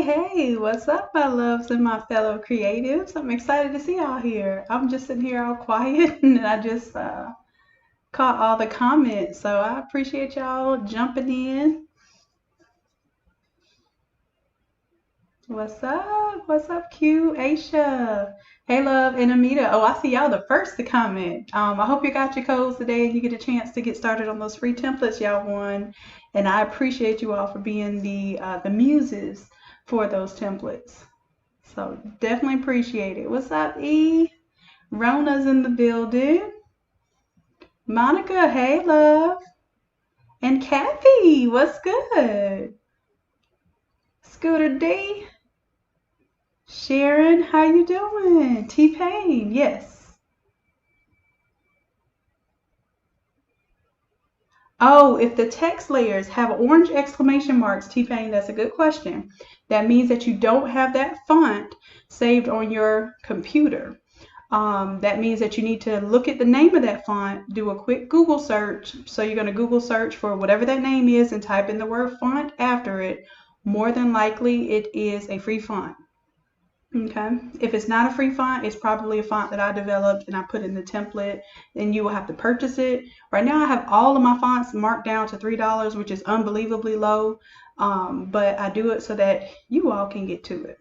hey, what's up, my loves and my fellow creatives? I'm excited to see y'all here. I'm just sitting here all quiet and I just caught all the comments, so I appreciate y'all jumping in. What's up? What's up, Q, Aisha? Hey, love, and Amita. Oh, I see y'all the first to comment. I hope you got your codes today and you get a chance to get started on those free templates y'all won. And I appreciate you all for being the muses for those templates. So definitely appreciate it. What's up, E? Rona's in the building. Monica, hey, love. And Kathy, what's good? Scooter D. Sharon, how you doing? T-Pain, yes. Oh, if the text layers have orange exclamation marks, T-Pain, that's a good question. That means that you don't have that font saved on your computer. That means that you need to look at the name of that font, do a quick Google search. So you're going to Google search for whatever that name is and type in the word font after it. More than likely, it is a free font. Okay, if it's not a free font, it's probably a font that I developed and I put in the template, and you will have to purchase it. Right now I have all of my fonts marked down to $3, which is unbelievably low, but I do it so that you all can get to it.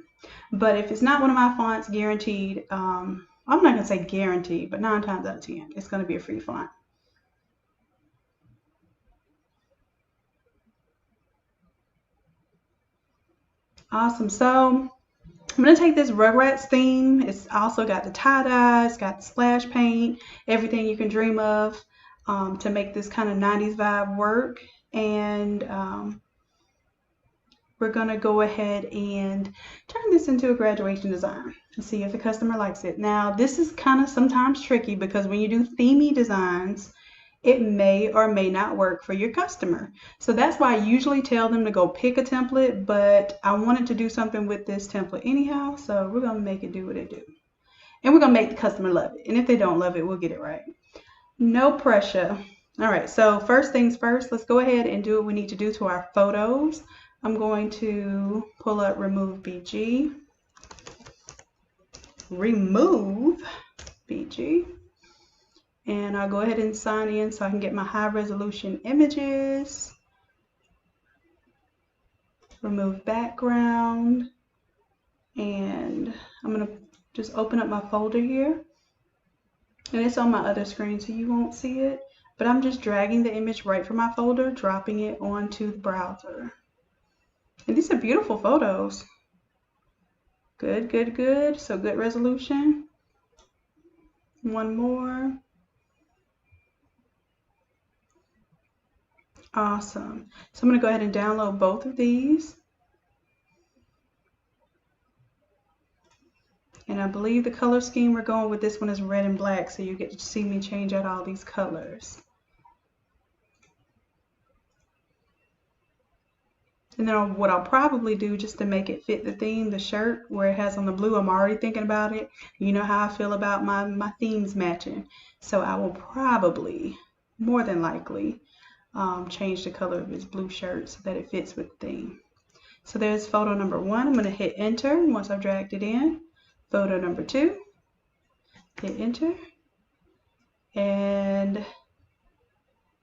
But if it's not one of my fonts, guaranteed, I'm not going to say guaranteed, but 9 times out of 10, it's going to be a free font. Awesome. So I'm going to take this Rugrats theme. It's also got the tie-dye, it's got the splash paint, everything you can dream of to make this kind of 90s vibe work. And we're going to go ahead and turn this into a graduation design and see if the customer likes it. Now, this is kind of sometimes tricky because when you do themey designs, it may or may not work for your customer. So that's why I usually tell them to go pick a template, but I wanted to do something with this template anyhow, so we're going to make it do what it do. And we're going to make the customer love it. And if they don't love it, we'll get it right. No pressure. All right, so first things first, let's go ahead and do what we need to do to our photos. I'm going to pull up Remove BG. Remove BG. And I'll go ahead and sign in so I can get my high resolution images. Remove background. And I'm going to just open up my folder here. And it's on my other screen so you won't see it. But I'm just dragging the image right from my folder, dropping it onto the browser. And these are beautiful photos. Good, good, good. So good resolution. One more. Awesome. So I'm going to go ahead and download both of these. And I believe the color scheme we're going with this one is red and black, so you get to see me change out all these colors. And then what I'll probably do just to make it fit the theme, the shirt where it has on the blue, I'm already thinking about it. You know how I feel about my themes matching. So I will probably, more than likely, change the color of his blue shirt so that it fits with the theme. So there's photo number 1. I'm going to hit enter once I've dragged it in. Photo number 2. Hit enter. And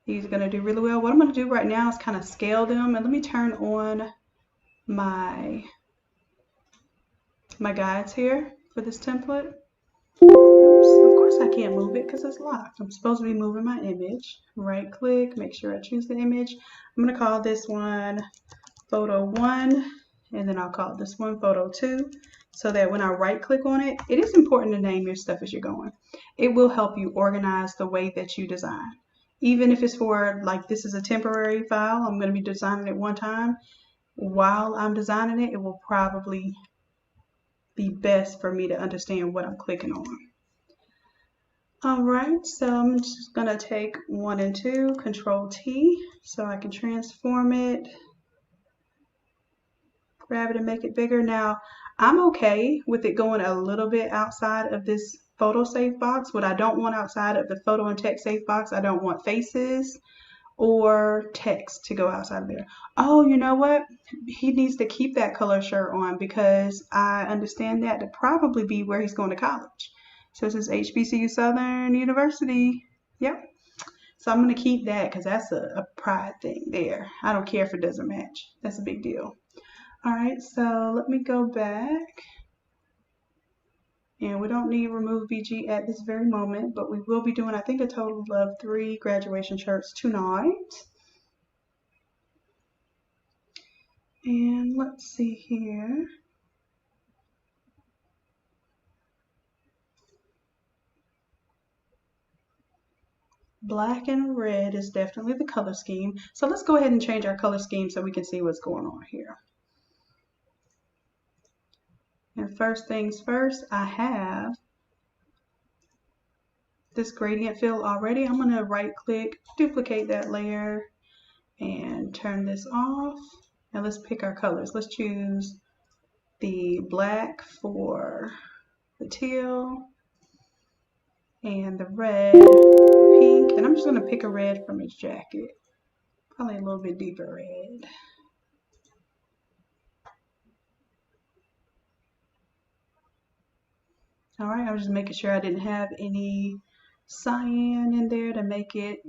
these are going to do really well. What I'm going to do right now is kind of scale them. And let me turn on my guides here for this template. Oops, of course I can't move it because it's locked. I'm supposed to be moving my image. Right click, make sure I choose the image. I'm going to call this one photo 1, and then I'll call this one photo 2, so that when I right click on it, it is important to name your stuff as you're going. It will help you organize the way that you design. Even if it's for, like, this is a temporary file, I'm going to be designing it one time. While I'm designing it, it will probably be best for me to understand what I'm clicking on. All right, so I'm just going to take 1 and 2, Control T, so I can transform it, grab it and make it bigger. Now, I'm okay with it going a little bit outside of this photo save box. What I don't want outside of the photo and text save box, I don't want faces or text to go outside of there. Oh, you know what? He needs to keep that color shirt on because I understand that to probably be where he's going to college. So this is HBCU Southern University. Yep. So I'm going to keep that because that's a pride thing there. I don't care if it doesn't match. That's a big deal. All right, so let me go back. And we don't need remove BG at this very moment, but we will be doing, I think, a total of 3 graduation shirts tonight. And let's see here. Black and red is definitely the color scheme. So let's go ahead and change our color scheme so we can see what's going on here. And first things first, I have this gradient fill already. I'm going to right click, duplicate that layer, and turn this off. And let's pick our colors. Let's choose the black for the teal and the red, pink, and I'm just going to pick a red from his jacket. Probably a little bit deeper red. All right, I was just making sure I didn't have any cyan in there to make it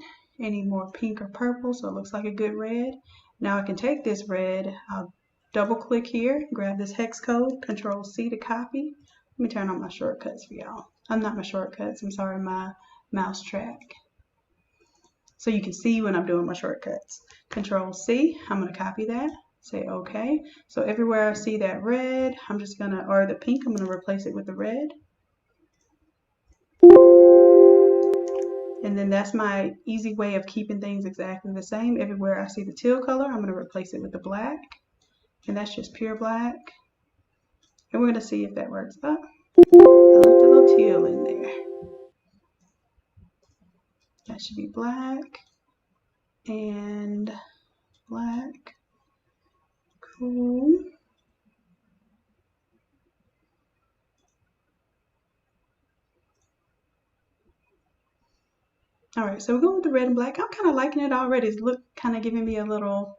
any more pink or purple, so it looks like a good red. Now I can take this red, I'll double click here, grab this hex code, Control C to copy. Let me turn on my shortcuts for y'all. I'm not my shortcuts, I'm sorry, my mouse track. So you can see when I'm doing my shortcuts. Control C, I'm gonna copy that, say okay. So everywhere I see that red, I'm just gonna, or the pink, I'm gonna replace it with the red. And then that's my easy way of keeping things exactly the same. Everywhere I see the teal color, I'm going to replace it with the black. And that's just pure black. And we're going to see if that works. Oh, I left a little teal in there. That should be black and black. Cool. All right, so we're going with the red and black. I'm kind of liking it already. It's kind of giving me a little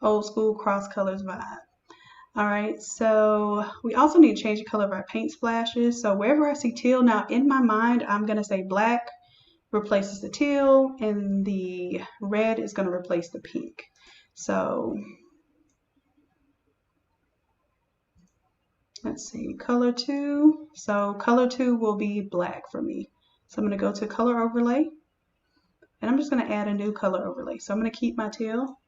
old school cross colors vibe. All right, so we also need to change the color of our paint splashes. So wherever I see teal, now in my mind, I'm going to say black replaces the teal and the red is going to replace the pink. So let's see, color 2. So color 2 will be black for me. So I'm going to go to color overlay and I'm just going to add a new color overlay. So I'm going to keep my teal.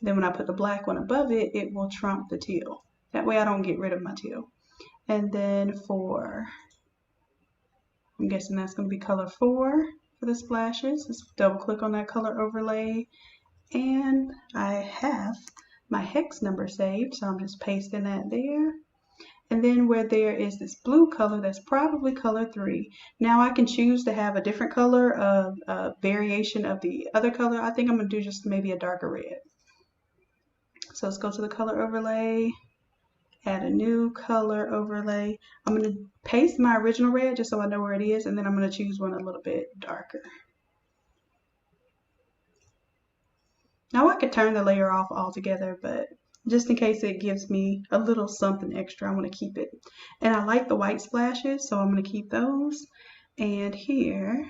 Then when I put the black one above it, it will trump the teal. That way I don't get rid of my teal. And then for, I'm guessing that's going to be color 4 for the splashes. Let's double click on that color overlay. And I have my hex number saved, so I'm just pasting that there. And then where there is this blue color, that's probably color 3. Now I can choose to have a different color of a variation of the other color. I think I'm going to do just maybe a darker red. So let's go to the color overlay, add a new color overlay. I'm going to paste my original red just so I know where it is, and then I'm going to choose one a little bit darker. Now I could turn the layer off altogether, but just in case it gives me a little something extra, I want to keep it. And I like the white splashes, so I'm going to keep those. And here,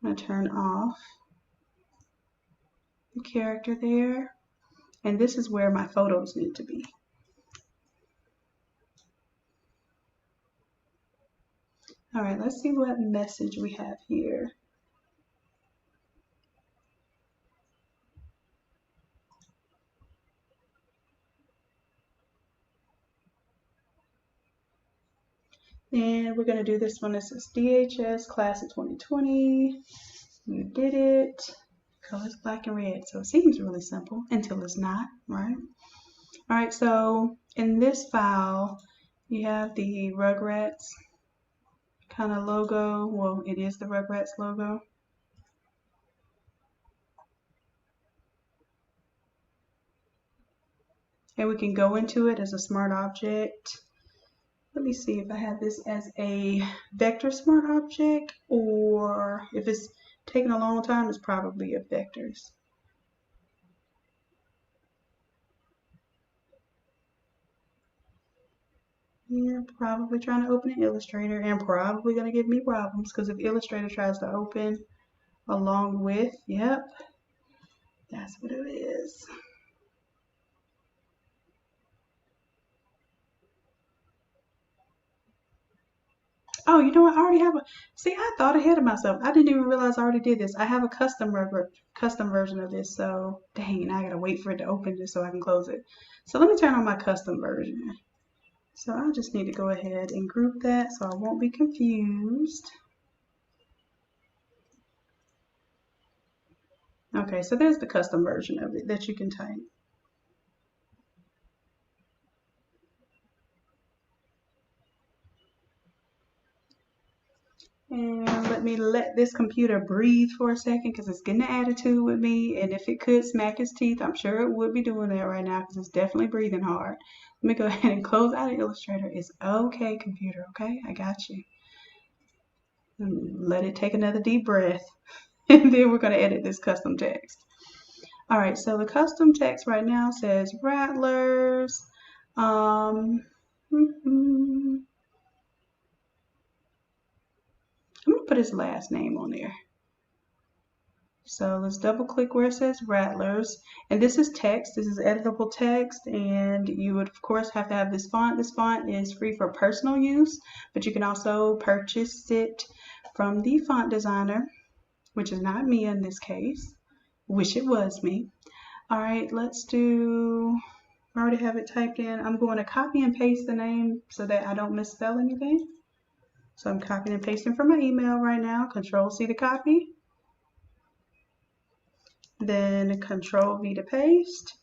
I'm going to turn off the character there. And this is where my photos need to be. All right, let's see what message we have here. And we're going to do this one. This is DHS class of 2020. You did it. Colors black and red. So it seems really simple until it's not, right? All right, so in this file, you have the Rugrats kind of logo. Well, it is the Rugrats logo. And we can go into it as a smart object. Let me see if I have this as a vector smart object or if it's taking a long time is probably of vectors. Yeah, probably trying to open an Illustrator and probably going to give me problems because if Illustrator tries to open along with, yep, that's what it is. Oh, you know what? I already have a, see, I thought ahead of myself. I didn't even realize I already did this. I have a custom version of this, so dang, I gotta wait for it to open just so I can close it. So let me turn on my custom version. So I just need to go ahead and group that so I won't be confused. Okay, so there's the custom version of it that you can type. And let this computer breathe for a second because it's getting an attitude with me. And if it could smack its teeth, I'm sure it would be doing that right now because it's definitely breathing hard. Let me go ahead and close out of Illustrator. It's okay, computer, okay? I got you. Let it take another deep breath. And then we're going to edit this custom text. All right, so the custom text right now says Rattlers. I'm going to put his last name on there. So let's double click where it says Rattlers. And this is text. This is editable text. And you would, of course, have to have this font. This font is free for personal use, but you can also purchase it from the font designer, which is not me in this case. Wish it was me. All right, let's do, I already have it typed in. I'm going to copy and paste the name so that I don't misspell anything. So I'm copying and pasting from my email right now. Control C to copy. Then Control V to paste.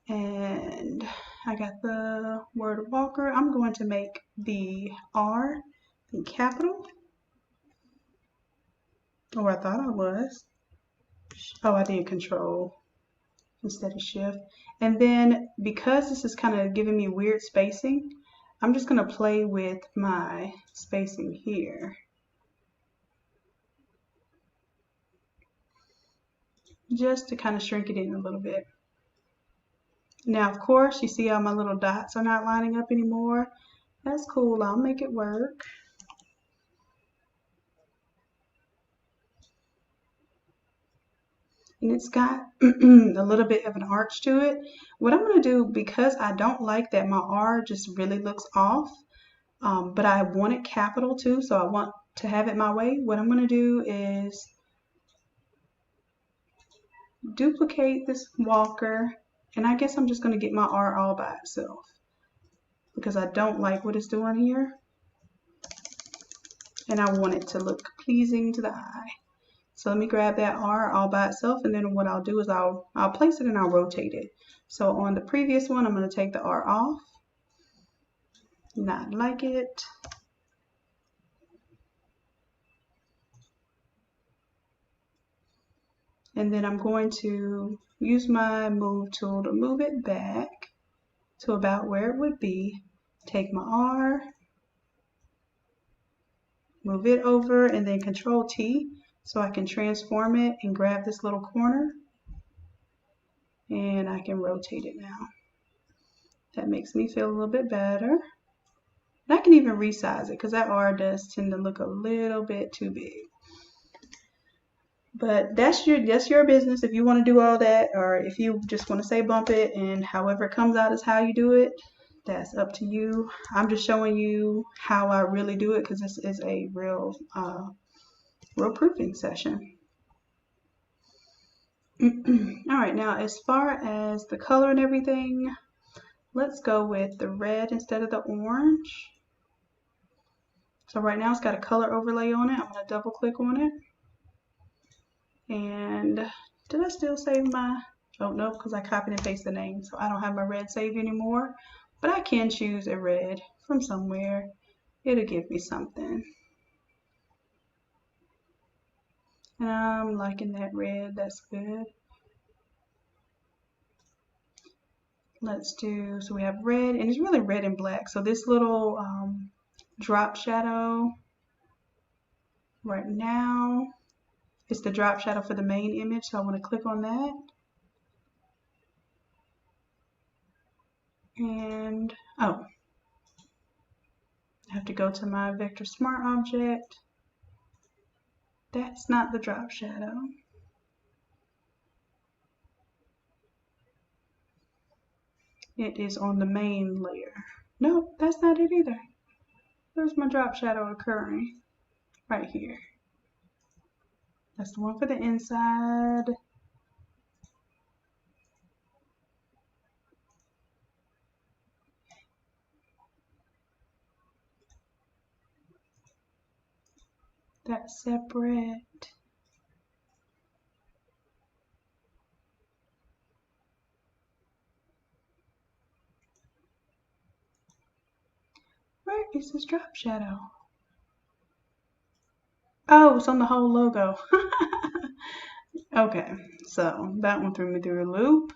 And I got the word Walker. I'm going to make the R in capital. Oh, I thought I was. Oh, I did Control instead of Shift. And then because this is kind of giving me weird spacing, I'm just going to play with my spacing here. Just to kind of shrink it in a little bit. Now, of course, you see how my little dots are not lining up anymore. That's cool. I'll make it work. And it's got a little bit of an arch to it. What I'm going to do, because I don't like that my R just really looks off, but I want it capital too, so I want to have it my way. What I'm going to do is duplicate this Walker, and I guess I'm just going to get my R all by itself because I don't like what it's doing here, and I want it to look pleasing to the eye. So let me grab that R all by itself, and then what I'll do is I'll place it and I'll rotate it. So on the previous one, I'm going to take the R off. Not like it. And then I'm going to use my move tool to move it back to about where it would be. Take my R, move it over, and then Control T so I can transform it and grab this little corner. And I can rotate it now. That makes me feel a little bit better. And I can even resize it because that R does tend to look a little bit too big. But that's your business if you want to do all that, or if you just want to say bump it and however it comes out is how you do it. That's up to you. I'm just showing you how I really do it because this is a real proofing session. All right, now as far as the color and everything, let's go with the red instead of the orange. So right now it's got a color overlay on it. I'm going to double click on it. And did I still save my, oh no, because I copied and pasted the name. So I don't have my red saved anymore. But I can choose a red from somewhere. It'll give me something. And I'm liking that red. That's good. Let's do, so we have red, and it's really red and black. So this little drop shadow right now It's the drop shadow for the main image, so I want to click on that. And, oh, I have to go to my Vector Smart object. That's not the drop shadow. It is on the main layer. Nope, that's not it either. Where's my drop shadow occurring? Right here. That's the one for the inside. That's separate. Where is this drop shadow? Oh, it's on the whole logo. Okay, so that one threw me through a loop.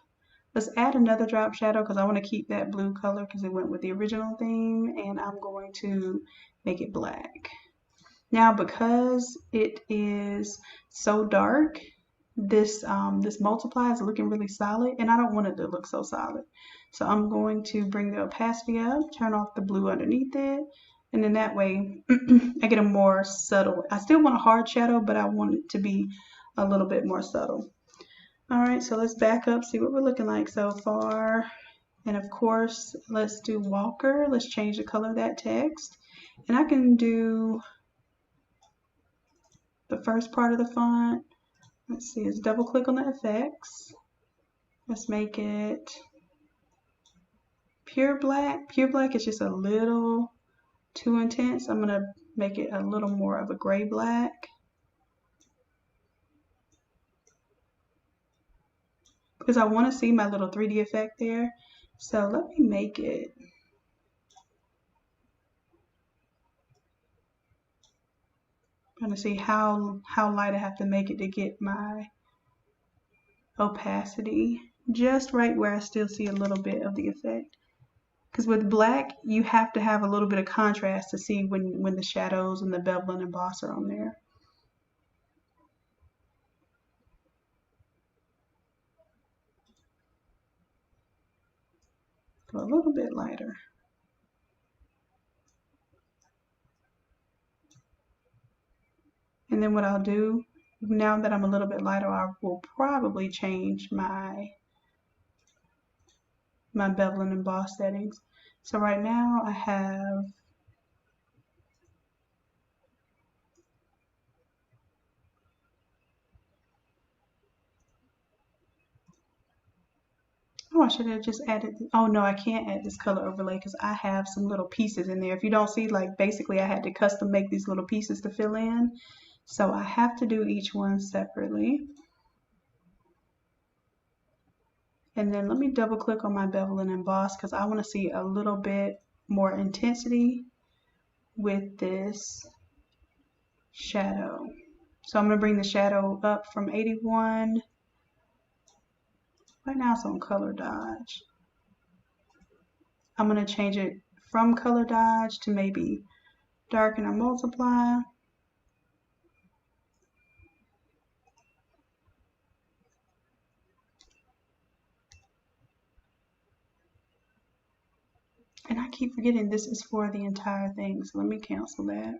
Let's add another drop shadow because I want to keep that blue color because it went with the original theme, and I'm going to make it black. Now, because it is so dark, this multiply is looking really solid, and I don't want it to look so solid. So I'm going to bring the opacity up, turn off the blue underneath it, and then that way I get a more subtle. I still want a hard shadow, but I want it to be a little bit more subtle. All right, so let's back up, see what we're looking like so far. And of course, let's do Walker. Let's change the color of that text. And I can do the first part of the font. Let's see, let's double click on the effects. Let's make it pure black. Pure black is just a little too intense. I'm gonna make it a little more of a gray black. Because I want to see my little 3D effect there. So let me make it. I'm gonna see how light I have to make it to get my opacity just right where I still see a little bit of the effect. Because with black, you have to have a little bit of contrast to see when the shadows and the bevel and emboss are on there. Go a little bit lighter. And then what I'll do, now that I'm a little bit lighter, I will probably change my bevel and emboss settings. So right now I have oh, I should have just added, oh no, I can't add this color overlay because I have some little pieces in there. If you don't see, like basically I had to custom make these little pieces to fill in. So I have to do each one separately. And then let me double click on my bevel and emboss because I want to see a little bit more intensity with this shadow. So I'm going to bring the shadow up from 81. Right now it's on color dodge. I'm going to change it from color dodge to maybe darken or multiply. And I keep forgetting this is for the entire thing, so let me cancel that.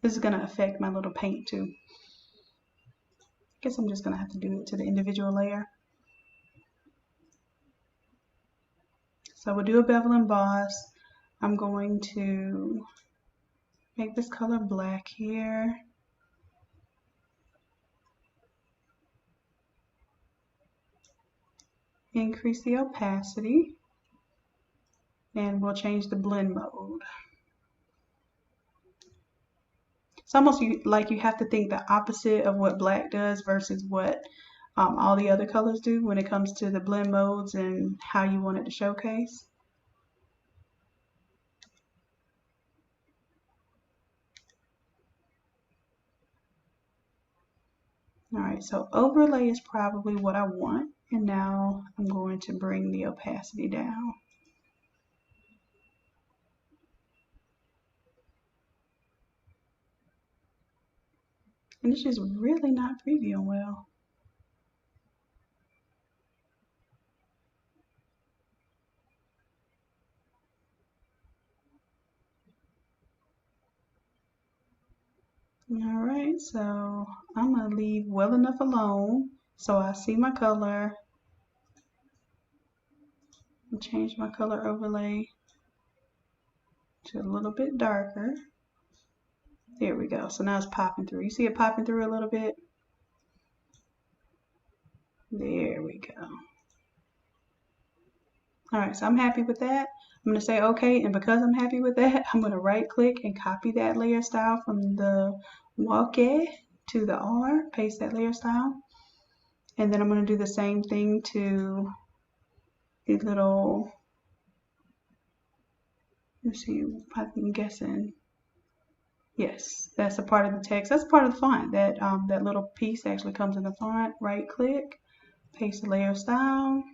This is going to affect my little paint too. I guess I'm just going to have to do it to the individual layer. So we'll do a bevel emboss. I'm going to make this color black here. Increase the opacity. And we'll change the blend mode. It's almost like you have to think the opposite of what black does versus what all the other colors do when it comes to the blend modes and how you want it to showcase. Alright, so overlay is probably what I want, and now I'm going to bring the opacity down. And it's just really not previewing well. All right, so I'm gonna leave well enough alone so I see my color. And change my color overlay to a little bit darker. There we go. So now it's popping through. You see it popping through a little bit? There we go. All right, so I'm happy with that. I'm gonna say okay, and because I'm happy with that, I'm gonna right click and copy that layer style from the Walkie to the R, paste that layer style. And then I'm gonna do the same thing to the little, let's see, I'm guessing, yes, that's a part of the text. That's part of the font. That little piece actually comes in the font. Right click, paste the layer style.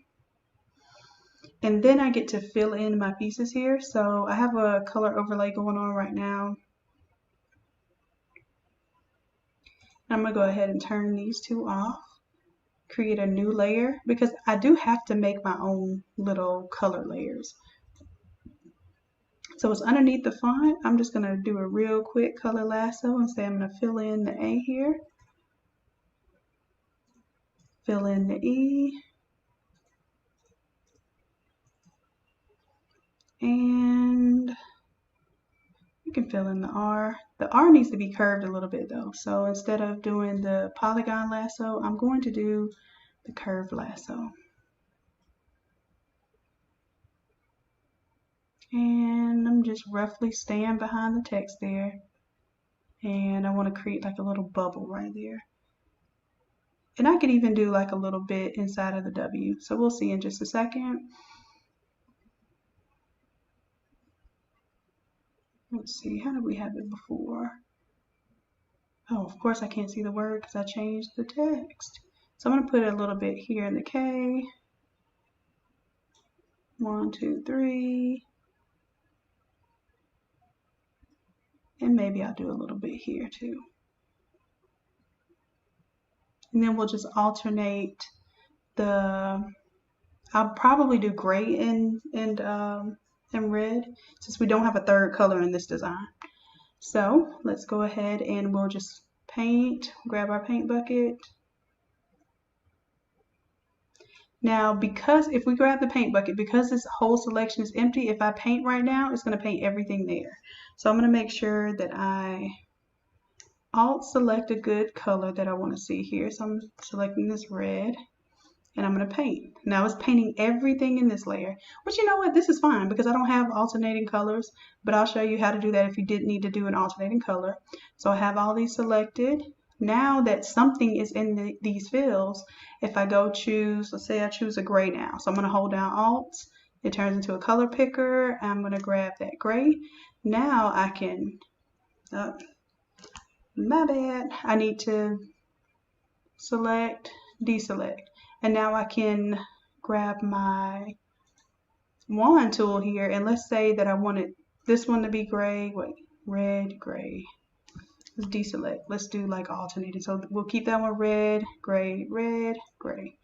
And then I get to fill in my pieces here. So I have a color overlay going on right now. I'm gonna go ahead and turn these two off, create a new layer, because I do have to make my own little color layers. So it's underneath the font. I'm just gonna do a real quick color lasso and say I'm gonna fill in the A here, fill in the E, and you can fill in the R. The R needs to be curved a little bit though. So instead of doing the polygon lasso, I'm going to do the curved lasso. And I'm just roughly staying behind the text there. And I want to create like a little bubble right there. And I could even do like a little bit inside of the W. So we'll see in just a second. Let's see, how did we have it before? Oh, of course I can't see the word because I changed the text. So I'm going to put a little bit here in the K. 1, 2, 3. And maybe I'll do a little bit here too. And then we'll just alternate the, I'll probably do gray and red since we don't have a third color in this design. So let's go ahead and we'll just paint, grab our paint bucket. Now, because if we grab the paint bucket, because this whole selection is empty, if I paint right now, it's going to paint everything there. So I'm going to make sure that I alt select a good color that I want to see here. So I'm selecting this red and I'm going to paint. Now it's painting everything in this layer, which, you know what, this is fine because I don't have alternating colors, but I'll show you how to do that if you did need to do an alternating color. So I have all these selected. Now that something is in these fills, if I go choose, let's say I choose a gray now. So I'm going to hold down Alt. It turns into a color picker. I'm going to grab that gray. Now I can, my bad, I need to select, deselect. And now I can grab my wand tool here. And let's say that I wanted this one to be gray. Wait, red, gray. Let's deselect. Let's do like alternating. So we'll keep that one red, gray, gray.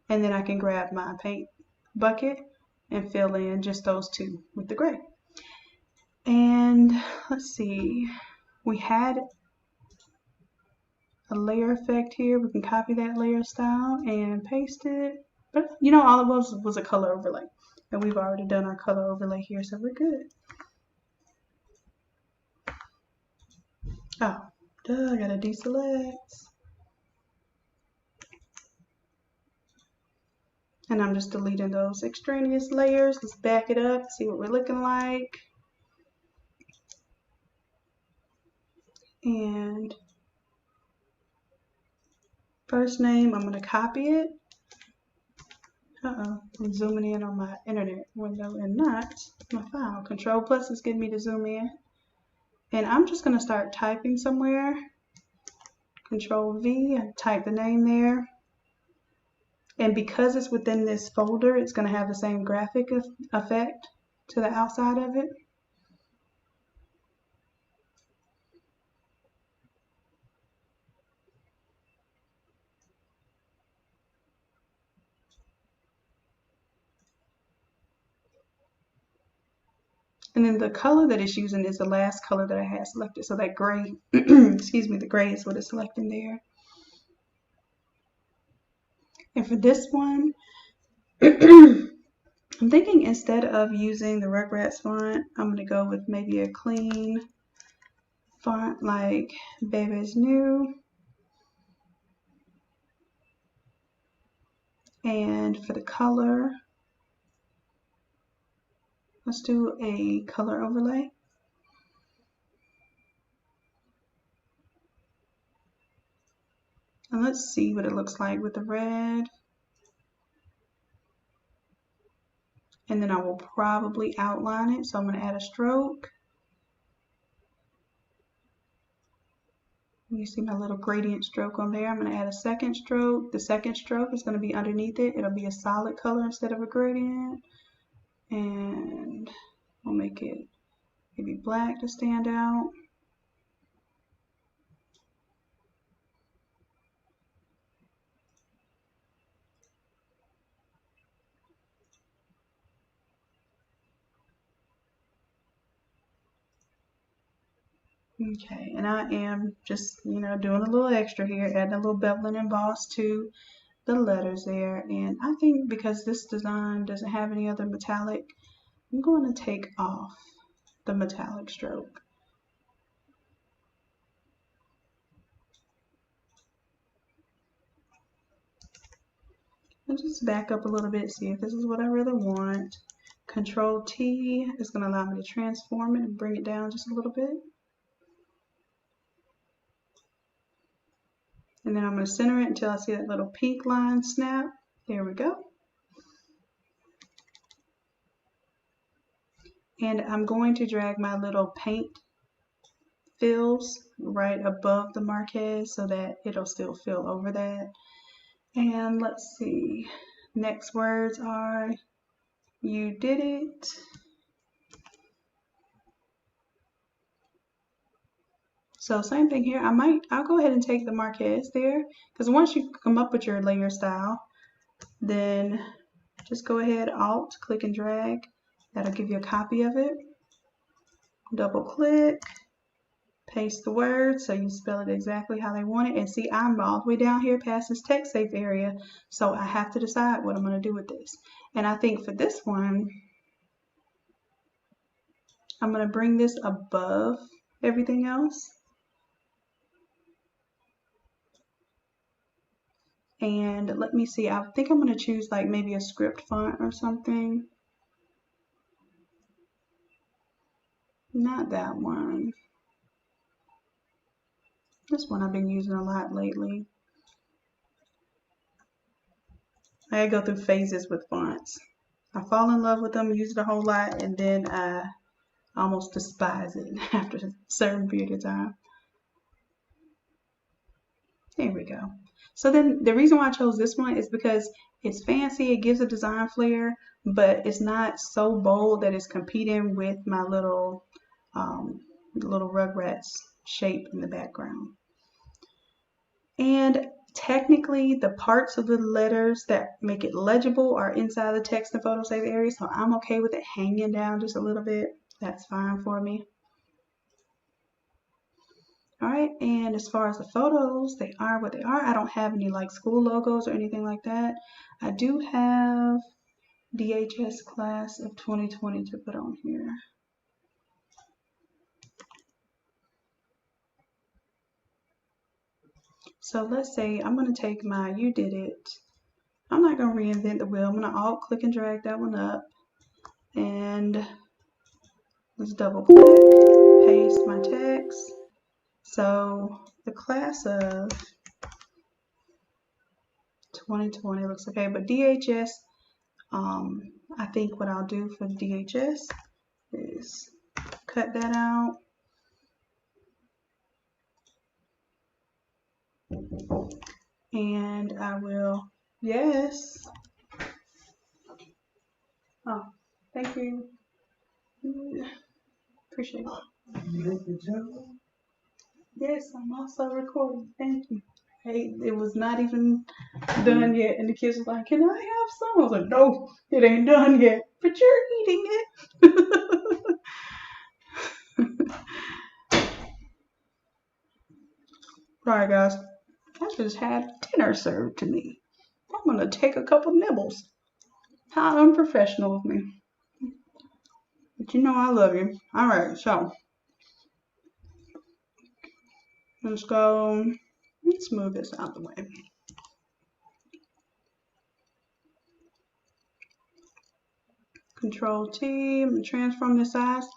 And then I can grab my paint bucket and fill in just those two with the gray. And let's see, we had a layer effect here. We can copy that layer style and paste it. But you know, all it was a color overlay. And we've already done our color overlay here, so we're good. Oh, duh, I gotta deselect. And I'm just deleting those extraneous layers. Let's back it up, see what we're looking like. And first name, I'm gonna copy it. I'm zooming in on my internet window and not my file. Control plus is getting me to zoom in. And I'm just gonna start typing somewhere. Control V, and type the name there. And because it's within this folder, it's gonna have the same graphic effect to the outside of it. And then the color that it's using is the last color that I had selected. So that gray, excuse me, the gray is what it's selecting there. And for this one, I'm thinking instead of using the Rugrats font, I'm going to go with maybe a clean font like Baby's New. And for the color, let's do a color overlay. And let's see what it looks like with the red. And then I will probably outline it. So I'm going to add a stroke. You see my little gradient stroke on there. I'm going to add a second stroke. The second stroke is going to be underneath it. It'll be a solid color instead of a gradient. And we'll make it maybe black to stand out. Okay, and I am just, doing a little extra here, adding a little bevel and emboss to the letters there. And I think because this design doesn't have any other metallic, I'm going to take off the metallic stroke. And just back up a little bit, see if this is what I really want. Control T is going to allow me to transform it and bring it down just a little bit. And then I'm going to center it until I see that little pink line snap. There we go. And I'm going to drag my little paint fills right above the marquez so that it'll still fill over that. And let's see, next words are "you did it." So same thing here. I'll go ahead and take the marquez there, because once you come up with your layer style, then just go ahead, Alt, click and drag. That'll give you a copy of it. Double click, paste the word so you spell it exactly how they want it. And see, I'm all the way down here past this text safe area, so I have to decide what I'm going to do with this. And I think for this one, I'm going to bring this above everything else. And let me see, I think I'm going to choose like maybe a script font or something. Not that one. This one I've been using a lot lately. I go through phases with fonts. I fall in love with them, use it a whole lot, and then I almost despise it after a certain period of time. There we go. So then the reason why I chose this one is because it's fancy, it gives a design flair, but it's not so bold that it's competing with my little Rugrats shape in the background. And technically the parts of the letters that make it legible are inside the text and photo save area, so I'm okay with it hanging down just a little bit. That's fine for me. Alright, and as far as the photos, they are what they are. I don't have any like school logos or anything like that. I do have DHS class of 2020 to put on here. So let's say I'm going to take my "you did it." I'm not going to reinvent the wheel. I'm going to alt click and drag that one up. And let's double click, paste my text. So the class of 2020 looks okay, but DHS, I think what I'll do for DHS is cut that out. And I will, yes. Oh, thank you. Appreciate it. Yes, I'm also recording. Thank you. Hey, it was not even done yet, and the kids was like, "Can I have some?" I was like, "No, it ain't done yet, but you're eating it." Sorry, guys. I just had dinner served to me. I'm gonna take a couple nibbles. How unprofessional of me. But you know I love you. Alright, so let's go. Let's move this out of the way. Control T, I'm gonna transform the size.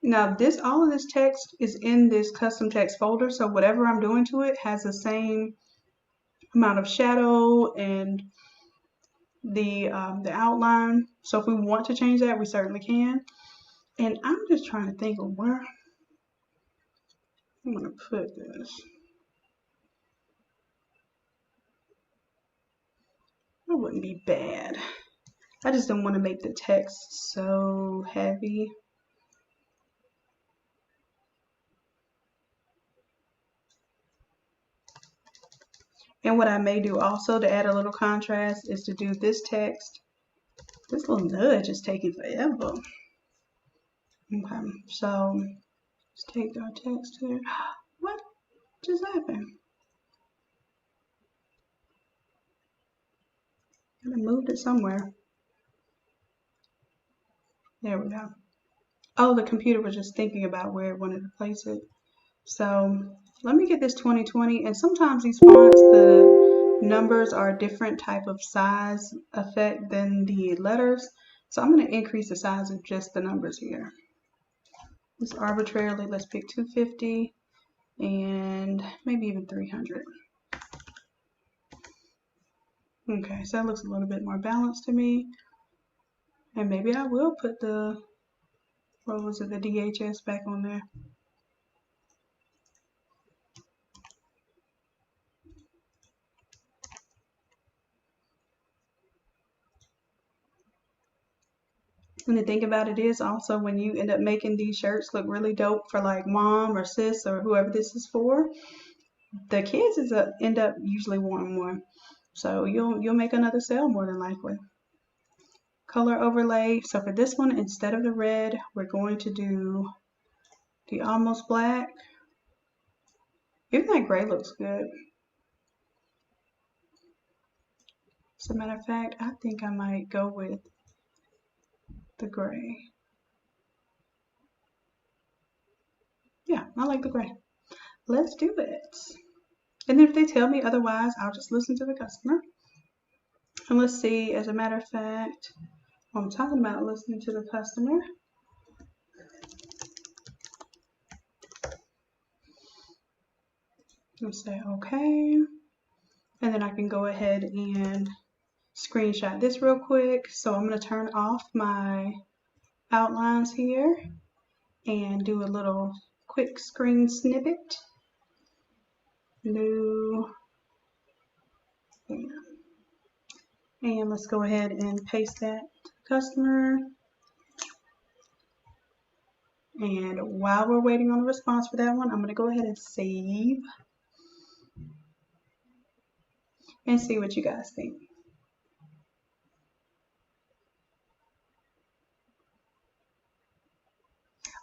Now all of this text is in this custom text folder, so whatever I'm doing to it has the same amount of shadow and the outline. So if we want to change that, we certainly can. And I'm just trying to think of where I'm gonna put this. That wouldn't be bad. I just don't want to make the text so heavy. And what I may do also to add a little contrast is to do this text. This little nudge is taking forever. Okay, so let's take our text here. What just happened? I moved it somewhere. There we go. Oh, the computer was just thinking about where it wanted to place it. So let me get this 2020, and sometimes these fonts, the numbers are a different type of size effect than the letters. So I'm going to increase the size of just the numbers here. Just arbitrarily, let's pick 250 and maybe even 300. Okay, so that looks a little bit more balanced to me. And maybe I will put the, what was it, the DHS back on there. And the thing about it is also when you end up making these shirts look really dope for like mom or sis or whoever this is for, the kids end up usually wanting one. So you'll make another sale more than likely. Color overlay. So for this one, instead of the red, we're going to do the almost black. Even that gray looks good. As a matter of fact, I think I might go with the gray. Yeah, I like the gray. Let's do it. And if they tell me otherwise, I'll just listen to the customer. And let's see, as a matter of fact, I'm talking about listening to the customer. Let's say okay. And then I can go ahead and screenshot this real quick. So I'm going to turn off my outlines here and do a little quick screen snippet. New. And let's go ahead and paste that to the customer. And while we're waiting on the response for that one, I'm going to go ahead and save and see what you guys think.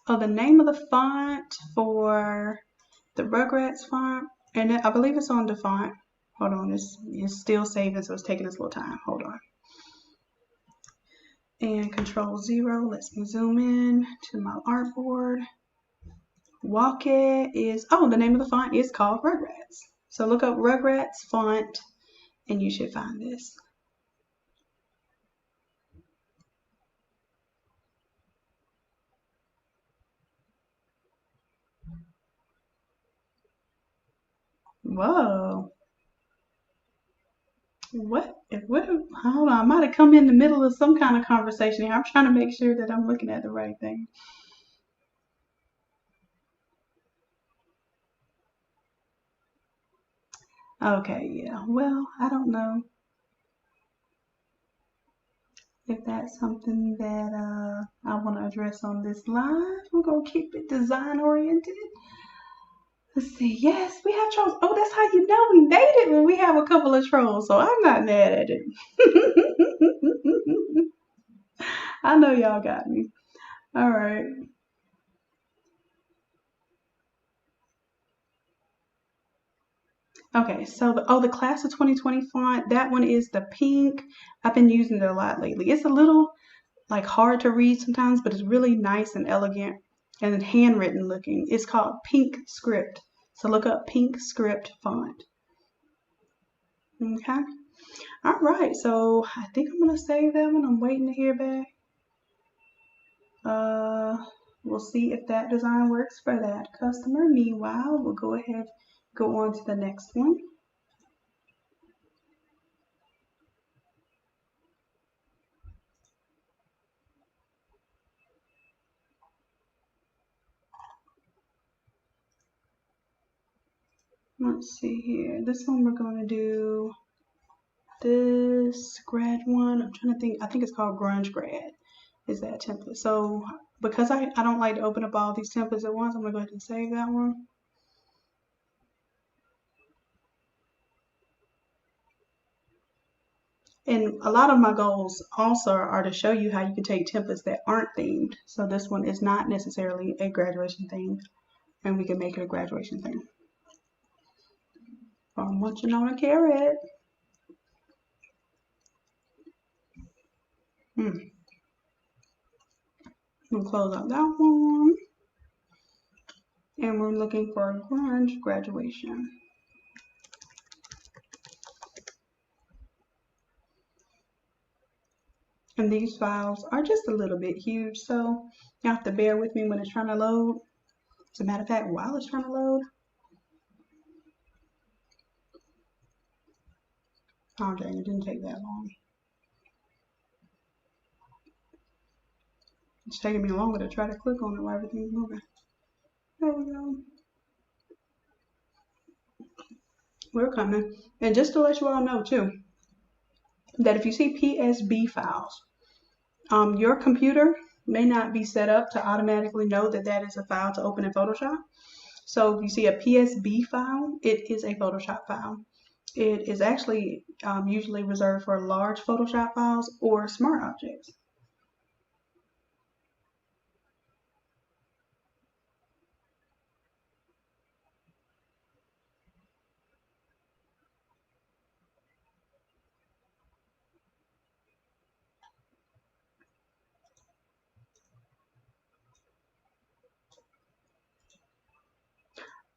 Oh, the name of the font for the Rugrats font, and I believe it's on the font. Hold on, it's still saving, so it's taking its little time. Hold on. And Control 0 lets me zoom in to my artboard. Walket is, oh, the name of the font is called Rugrats. So look up Rugrats font and you should find this. Whoa. What? Hold on, I might have come in the middle of some kind of conversation here. I'm trying to make sure that I'm looking at the right thing. Okay, yeah. Well, I don't know if that's something that I want to address on this live. I'm going to keep it design oriented. Let's see. Yes, we have trolls. Oh, that's how you know we made it when we have a couple of trolls. So I'm not mad at it. I know y'all got me. All right. Okay, so the class of 2020 font, that one is the pink. I've been using it a lot lately. It's a little like hard to read sometimes, but it's really nice and elegant and handwritten looking. It's called Pink Script. So look up Pink Script font. Okay. All right. So I think I'm gonna save that one. I'm waiting to hear back. We'll see if that design works for that customer. Meanwhile, we'll go ahead, go on to the next one. Let's see here. This one we're going to do this grad one. I'm trying to think. I think it's called Grunge Grad. Is that template? So because I don't like to open up all these templates at once, I'm going to go ahead and save that one. And a lot of my goals also are to show you how you can take templates that aren't themed. So this one is not necessarily a graduation theme, and we can make it a graduation theme. I'm munching on a carrot. I'm gonna close out that one. And we're looking for a grunge graduation. And these files are just a little bit huge, so you have to bear with me when it's trying to load. As a matter of fact, while it's trying to load, oh dang, it didn't take that long. It's taking me longer to try to click on it while everything's moving. There we go. We're coming. And just to let you all know too, that if you see PSB files, your computer may not be set up to automatically know that that is a file to open in Photoshop. So if you see a PSB file, it is a Photoshop file. It is actually usually reserved for large Photoshop files or smart objects.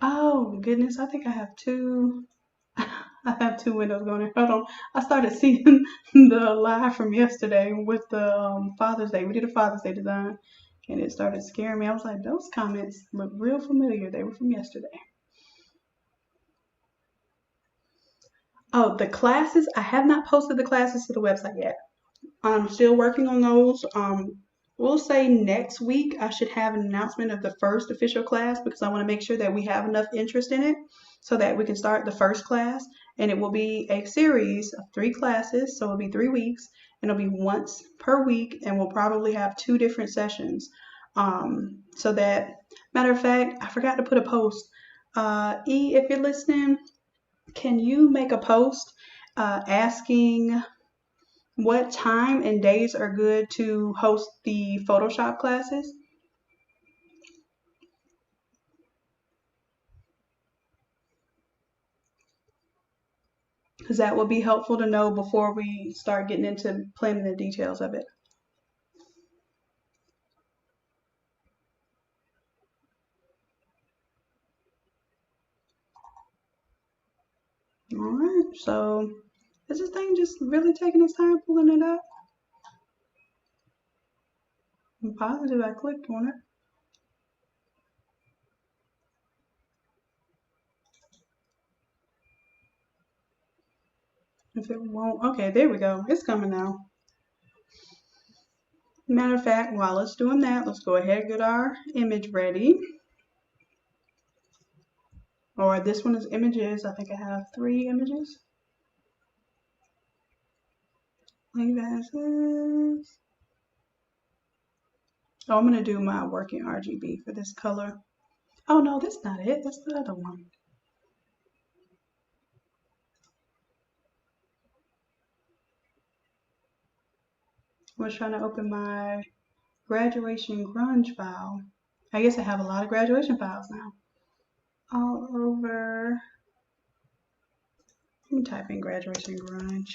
Oh goodness, I think I have two. I have two windows going in. Hold on. I started seeing the live from yesterday with the Father's Day. We did a Father's Day design, and it started scaring me. I was like, those comments look real familiar. They were from yesterday. Oh, the classes. I have not posted the classes to the website yet. I'm still working on those. We'll say next week I should have an announcement of the first official class because I want to make sure that we have enough interest in it so that we can start the first class. And it will be a series of 3 classes, so it'll be 3 weeks, and it'll be once per week, and we'll probably have 2 different sessions. So that, matter of fact, I forgot to put a post. E, if you're listening, can you make a post asking what time and days are good to host the Photoshop classes? Because that will be helpful to know before we start getting into planning the details of it. All right, so is this thing just really taking its time pulling it up? I'm positive I clicked on it. If it won't, okay, there we go. It's coming now. Matter of fact, while it's doing that, let's go ahead and get our image ready. Or this one is images. I think I have 3 images. Leave as is. Oh, I'm going to do my working RGB for this color. Oh no, that's not it. That's the other one. I was trying to open my graduation grunge file. I guess I have a lot of graduation files now. All over. Let me type in graduation grunge.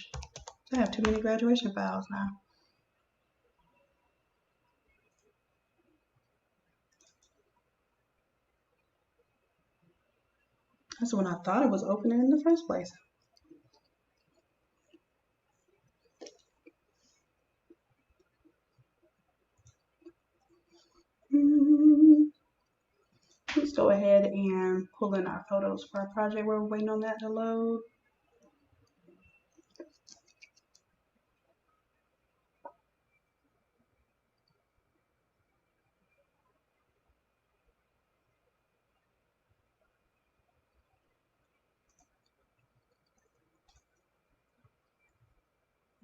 I have too many graduation files now. That's when I thought it was opening in the first place. Let's go ahead and pull in our photos for our project. We're waiting on that to load.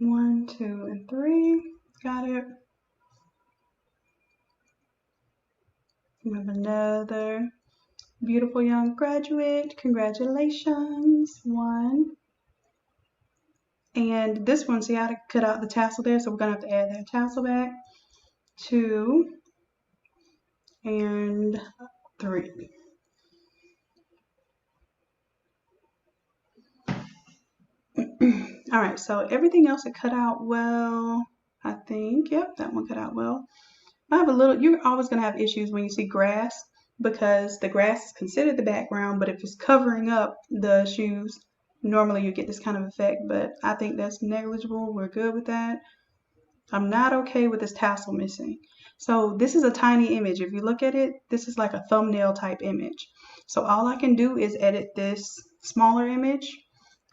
One, two, and three. Got it. We have another beautiful young graduate. Congratulations. One. And this one, see how to cut out the tassel there? So we're going to have to add that tassel back. 2 and 3. All right, so everything else it cut out well, I think. Yep, that one cut out well. I have a little, you're always going to have issues when you see grass because the grass is considered the background, but if it's covering up the shoes, normally you get this kind of effect, but I think that's negligible. We're good with that. I'm not okay with this tassel missing. So this is a tiny image. If you look at it, this is like a thumbnail type image. So all I can do is edit this smaller image,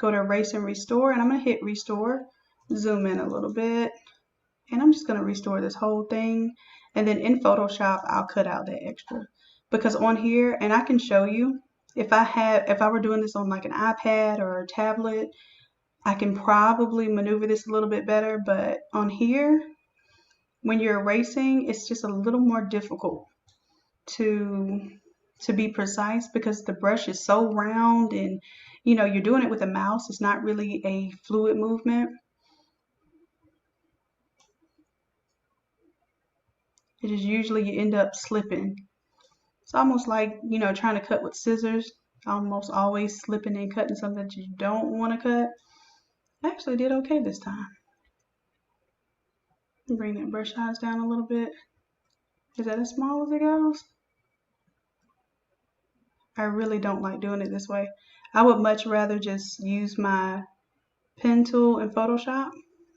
go to erase and restore, and I'm going to hit restore, zoom in a little bit, and I'm just going to restore this whole thing. And then in Photoshop, I'll cut out that extra. Because on here, and I can show you, if I were doing this on like an iPad or a tablet, I can probably maneuver this a little bit better, but on here, when you're erasing, it's just a little more difficult to be precise because the brush is so round and you know you're doing it with a mouse. It's not really a fluid movement. It is usually you end up slipping. It's almost like, you know, trying to cut with scissors, almost always slipping and cutting something that you don't want to cut. I actually did okay this time. Bring that brush size down a little bit. Is that as small as it goes? I really don't like doing it this way. I would much rather just use my pen tool in Photoshop.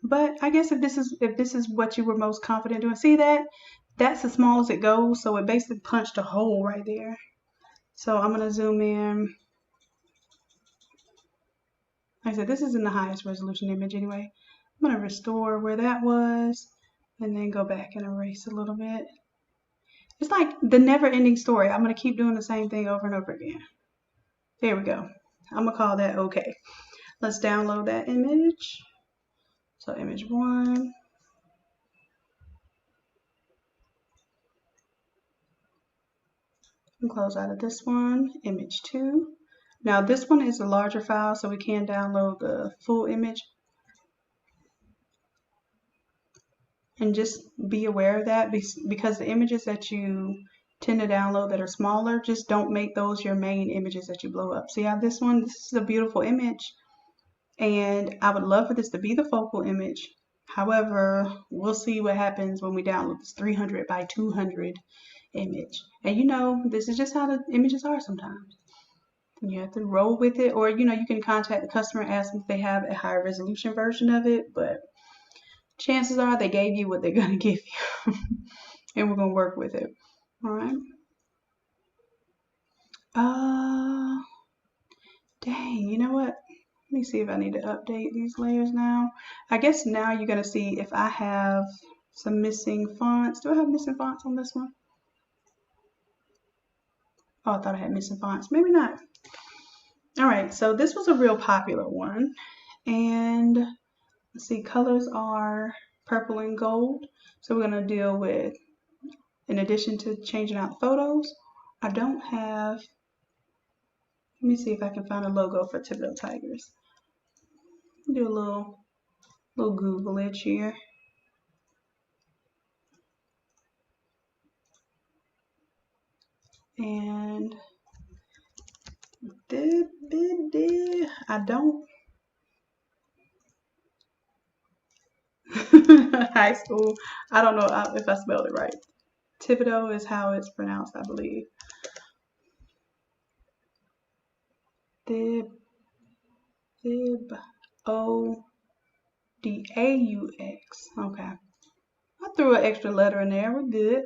But I guess if this is what you were most confident doing, see that? That's as small as it goes, so it basically punched a hole right there. So I'm gonna zoom in. Like I said, this isn't the highest resolution image anyway. I'm gonna restore where that was and then go back and erase a little bit. It's like the never-ending story. I'm gonna keep doing the same thing over and over again. There we go. I'm gonna call that okay. Let's download that image. So image 1. And close out of this one, image 2. Now this one is a larger file, so we can download the full image. And just be aware of that because the images that you tend to download that are smaller, just don't make those your main images that you blow up. See how this is a beautiful image, and I would love for this to be the focal image. However, we'll see what happens when we download this 300 by 200 image. And you know, this is just how the images are sometimes. You have to roll with it, or you know, you can contact the customer and ask them if they have a higher resolution version of it, but chances are they gave you what they're going to give you. And we're going to work with it. All right. Dang, you know what? Let me see if I need to update these layers now. I guess now you're going to see if I have some missing fonts. Do I have missing fonts on this one? Oh, I thought I had missing fonts. Maybe not. All right, so this was a real popular one. And let's see, colors are purple and gold. So we're going to deal with, in addition to changing out the photos, I don't have, let me see if I can find a logo for Thibodeau Tigers. Do a little Googlage here. And I don't High school. I don't know if I spelled it right. Thibodeau is how it's pronounced, I believe. Thib, O-D-A-U-X. Okay. I threw an extra letter in there. We're good.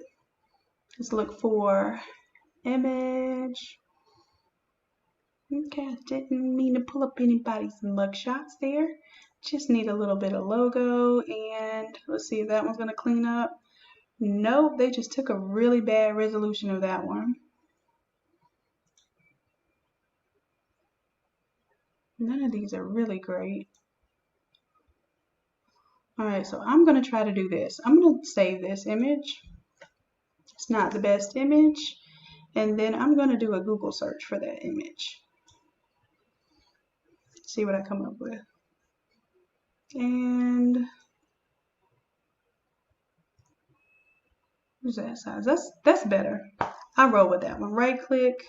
Let's look for image. Okay, I didn't mean to pull up anybody's mugshots there. Just need a little bit of logo, and let's see if that one's gonna clean up. Nope, they just took a really bad resolution of that one. None of these are really great. All right, so I'm gonna try to do this. I'm gonna save this image. It's not the best image. And then I'm gonna do a Google search for that image. See what I come up with. And what's that size? That's better. I roll with that one. Right click,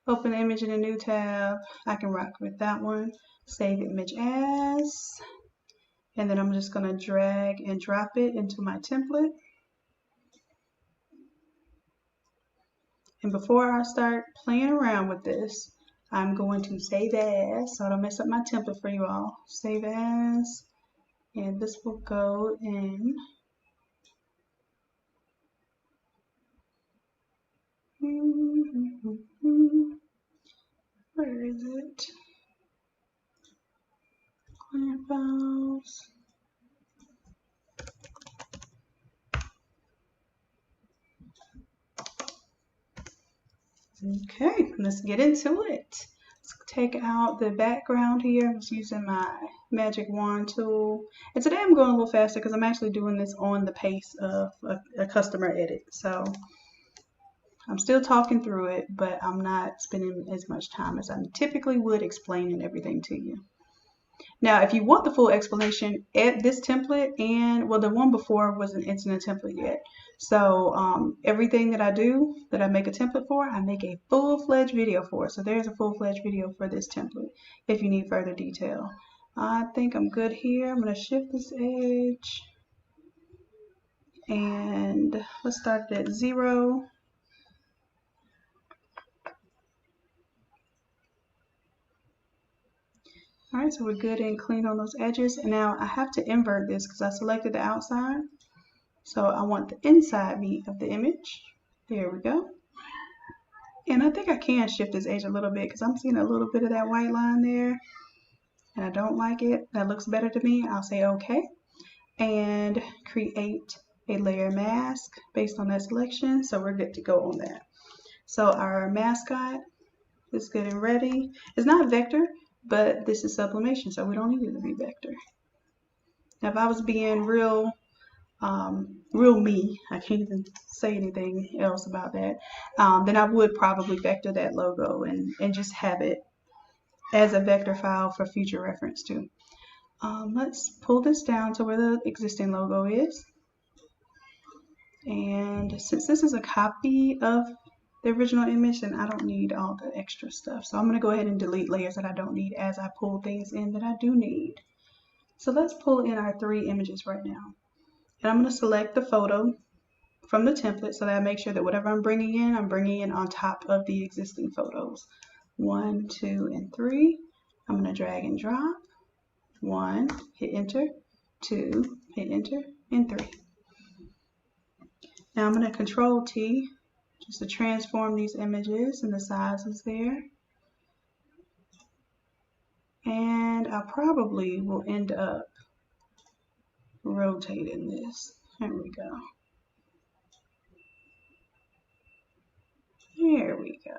open the image in a new tab. I can rock with that one. Save image as. And then I'm just gonna drag and drop it into my template. And before I start playing around with this, I'm going to save as, so I don't mess up my template for you all. Save as, and this will go in. Where is it? Client files. Okay, let's get into it. Let's take out the background here. I'm just using my magic wand tool. And today I'm going a little faster because I'm actually doing this on the pace of a customer edit. So I'm still talking through it, but I'm not spending as much time as I typically would explaining everything to you. Now, if you want the full explanation, add this template, and well, the one before wasn't in a template yet. So everything that I do, that I make a template for, I make a full-fledged video for. So there's a full-fledged video for this template if you need further detail. I think I'm good here. I'm going to shift this edge, and let's start at 0. All right, so we're good and clean on those edges. And now I have to invert this because I selected the outside. So I want the inside view of the image. There we go. And I think I can shift this edge a little bit because I'm seeing a little bit of that white line there. And I don't like it. That looks better to me. I'll say okay. And create a layer mask based on that selection. So we're good to go on that. So our mascot is good and ready. It's not vector, but this is sublimation, so we don't need it to be vector. Now, if I was being real me, I can't even say anything else about that, then I would probably vector that logo and just have it as a vector file for future reference too. Let's pull this down to where the existing logo is. And since this is a copy of the original image, then I don't need all the extra stuff. So I'm going to go ahead and delete layers that I don't need as I pull things in that I do need. So let's pull in our 3 images right now. And I'm going to select the photo from the template so that I make sure that whatever I'm bringing in on top of the existing photos. 1, 2, and 3. I'm going to drag and drop. 1, hit enter. 2, hit enter, and 3. Now I'm going to Control T just to transform these images and the sizes there. And I probably will end up rotating this. There we go. There we go.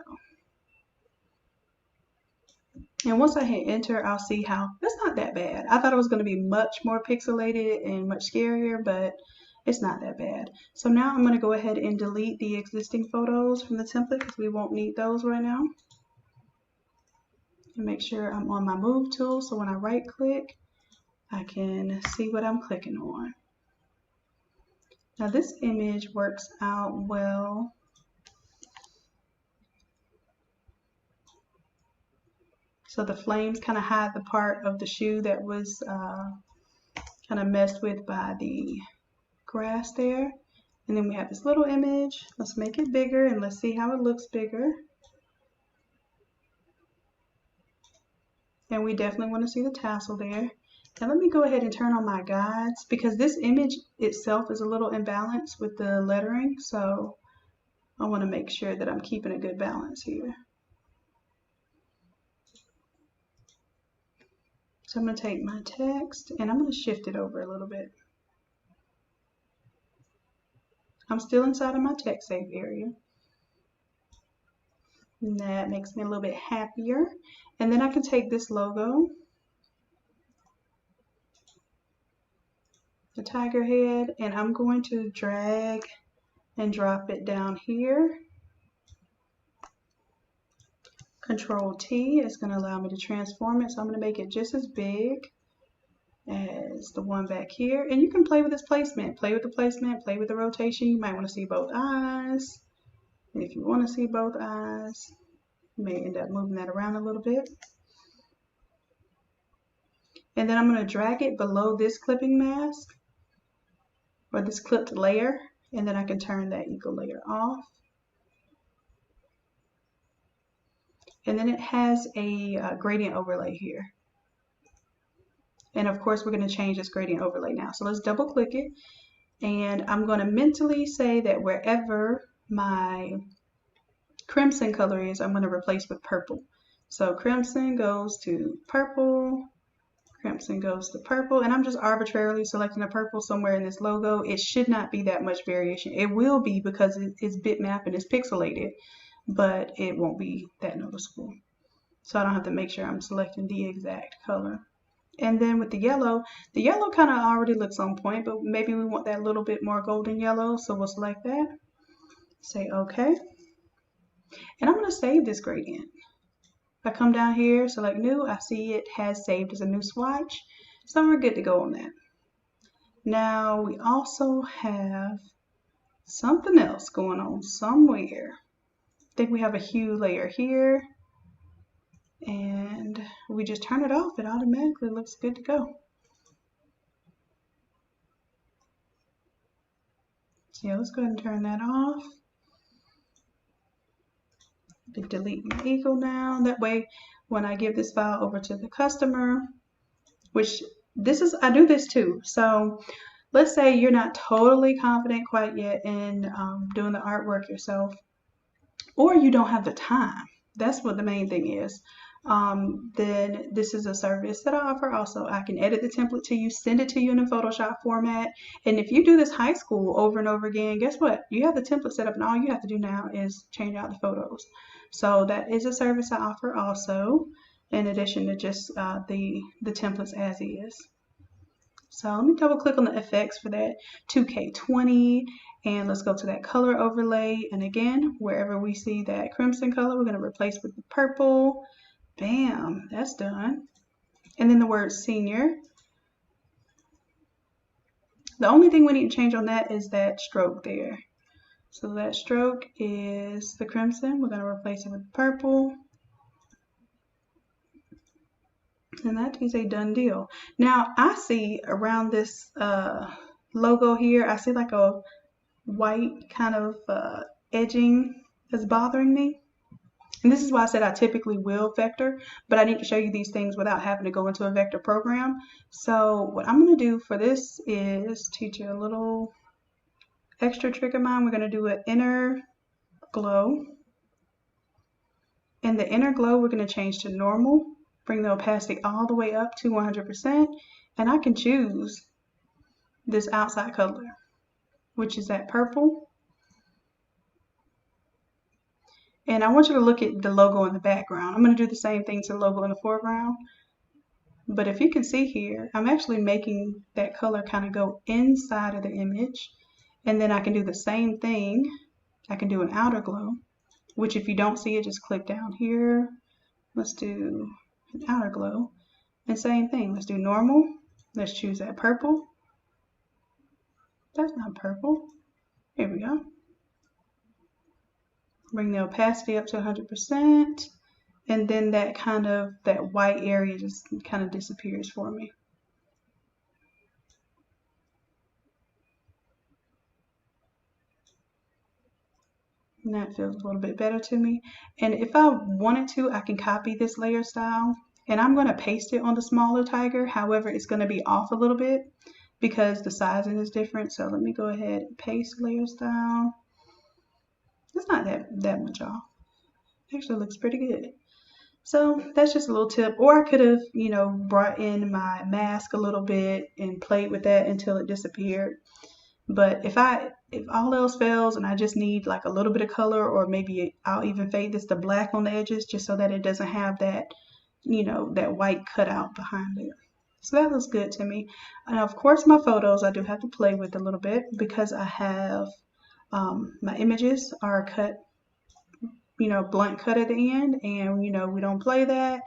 And once I hit enter, I'll see how, that's not that bad. I thought it was going to be much more pixelated and much scarier, but it's not that bad. So now I'm going to go ahead and delete the existing photos from the template because we won't need those right now. And make sure I'm on my move tool, so when I right click, I can see what I'm clicking on. Now this image works out well. So the flames kind of hide the part of the shoe that was kind of messed with by the grass there. And then we have this little image. Let's make it bigger and let's see how it looks bigger. And we definitely want to see the tassel there. And let me go ahead and turn on my guides because this image itself is a little imbalanced with the lettering. So I want to make sure that I'm keeping a good balance here. So I'm going to take my text and I'm going to shift it over a little bit. I'm still inside of my text save area. And that makes me a little bit happier. And then I can take this logo, the tiger head, and I'm going to drag and drop it down here. Control T is going to allow me to transform it. So I'm going to make it just as big as the one back here. And you can play with this placement. Play with the placement, play with the rotation. You might want to see both eyes. And if you want to see both eyes, you may end up moving that around a little bit. And then I'm going to drag it below this clipping mask or this clipped layer. And then I can turn that eco layer off. And then it has a gradient overlay here. And of course, we're going to change this gradient overlay now. So let's double click it. And I'm going to mentally say that wherever my crimson color is, I'm going to replace with purple. So crimson goes to purple. Crimson goes to purple. And I'm just arbitrarily selecting a purple somewhere in this logo. It should not be that much variation. It will be because it's bitmap and it's pixelated, but it won't be that noticeable. So I don't have to make sure I'm selecting the exact color. And then with the yellow kind of already looks on point, but maybe we want that little bit more golden yellow. So we'll select that, say okay. And I'm going to save this gradient. If I come down here, select new, I see it has saved as a new swatch. So we're good to go on that. Now we also have something else going on somewhere. I think we have a hue layer here. And we just turn it off, it automatically looks good to go. So yeah, let's go ahead and turn that off. Delete my eagle now. That way, when I give this file over to the customer, which I do this too. So let's say you're not totally confident quite yet in doing the artwork yourself, or you don't have the time. That's what the main thing is. Then this is a service that I offer also. I can edit the template to you, send it to you in a Photoshop format. And if you do this high school over and over again, guess what? You have the template set up and all you have to do now is change out the photos. So that is a service I offer also, in addition to just the templates as is. So let me double click on the effects for that 2K20 and let's go to that color overlay. And again, wherever we see that crimson color, we're going to replace with the purple. Bam, that's done. And then the word senior. The only thing we need to change on that is that stroke there. So that stroke is the crimson. We're going to replace it with purple. And that is a done deal. Now I see around this logo here, I see like a white kind of edging that's bothering me. And this is why I said I typically will vector, but I need to show you these things without having to go into a vector program. So what I'm going to do for this is teach you a little extra trick of mine. We're going to do an inner glow. In the inner glow, we're going to change to normal, bring the opacity all the way up to 100%, and I can choose this outside color, which is that purple. And I want you to look at the logo in the background. I'm going to do the same thing to the logo in the foreground. But if you can see here, I'm actually making that color kind of go inside of the image. And then I can do the same thing. I can do an outer glow, which if you don't see it, just click down here. Let's do an outer glow. And same thing. Let's do normal. Let's choose that purple. That's not purple. Here we go. Bring the opacity up to 100%, and then that white area just kind of disappears for me. And that feels a little bit better to me. And if I wanted to, I can copy this layer style and I'm going to paste it on the smaller tiger. However, it's going to be off a little bit because the sizing is different. So let me go ahead and paste layer style. It's not that much off. Actually looks pretty good. So that's just a little tip. Or I could have, you know, brought in my mask a little bit and played with that until it disappeared. But if all else fails and I just need like a little bit of color, or maybe I'll even fade this to black on the edges just so that it doesn't have that, you know, that white cutout behind it. So that looks good to me. And of course my photos I do have to play with a little bit because I have my images are cut, you know, blunt cut at the end, and you know we don't play that.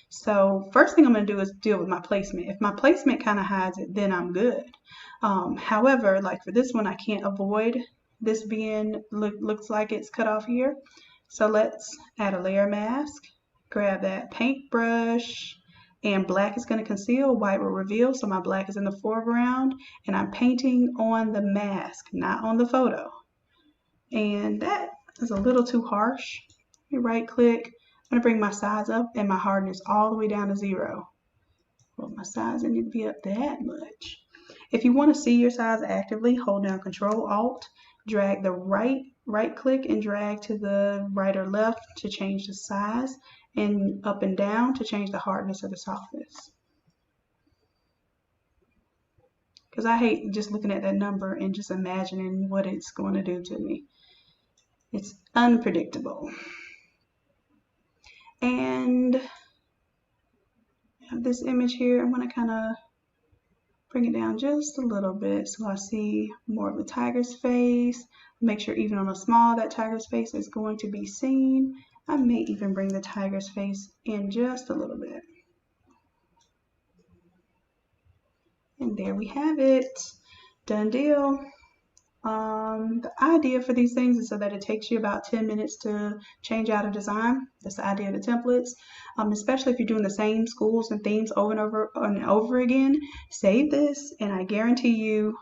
So first thing I'm going to do is deal with my placement. If my placement kind of hides it, then I'm good. However, like for this one, I can't avoid this being looks like it's cut off here. So let's add a layer mask, grab that paintbrush, and black is going to conceal, white will reveal. So my black is in the foreground and I'm painting on the mask, not on the photo. And that is a little too harsh. You right click. I'm going to bring my size up and my hardness all the way down to 0. Well, my size didn't need to be up that much. If you want to see your size actively, hold down Control Alt, drag the right click and drag to the right or left to change the size, and up and down to change the hardness or the softness. Because I hate just looking at that number and just imagining what it's going to do to me. It's unpredictable. And I have this image here. I'm going to kind of bring it down just a little bit so I see more of the tiger's face. Make sure even on a small that tiger's face is going to be seen. I may even bring the tiger's face in just a little bit. And there we have it. Done deal. The idea for these things is so that it takes you about 10 minutes to change out a design. That's the idea of the templates. Especially if you're doing the same schools and themes over and over again, save this and I guarantee you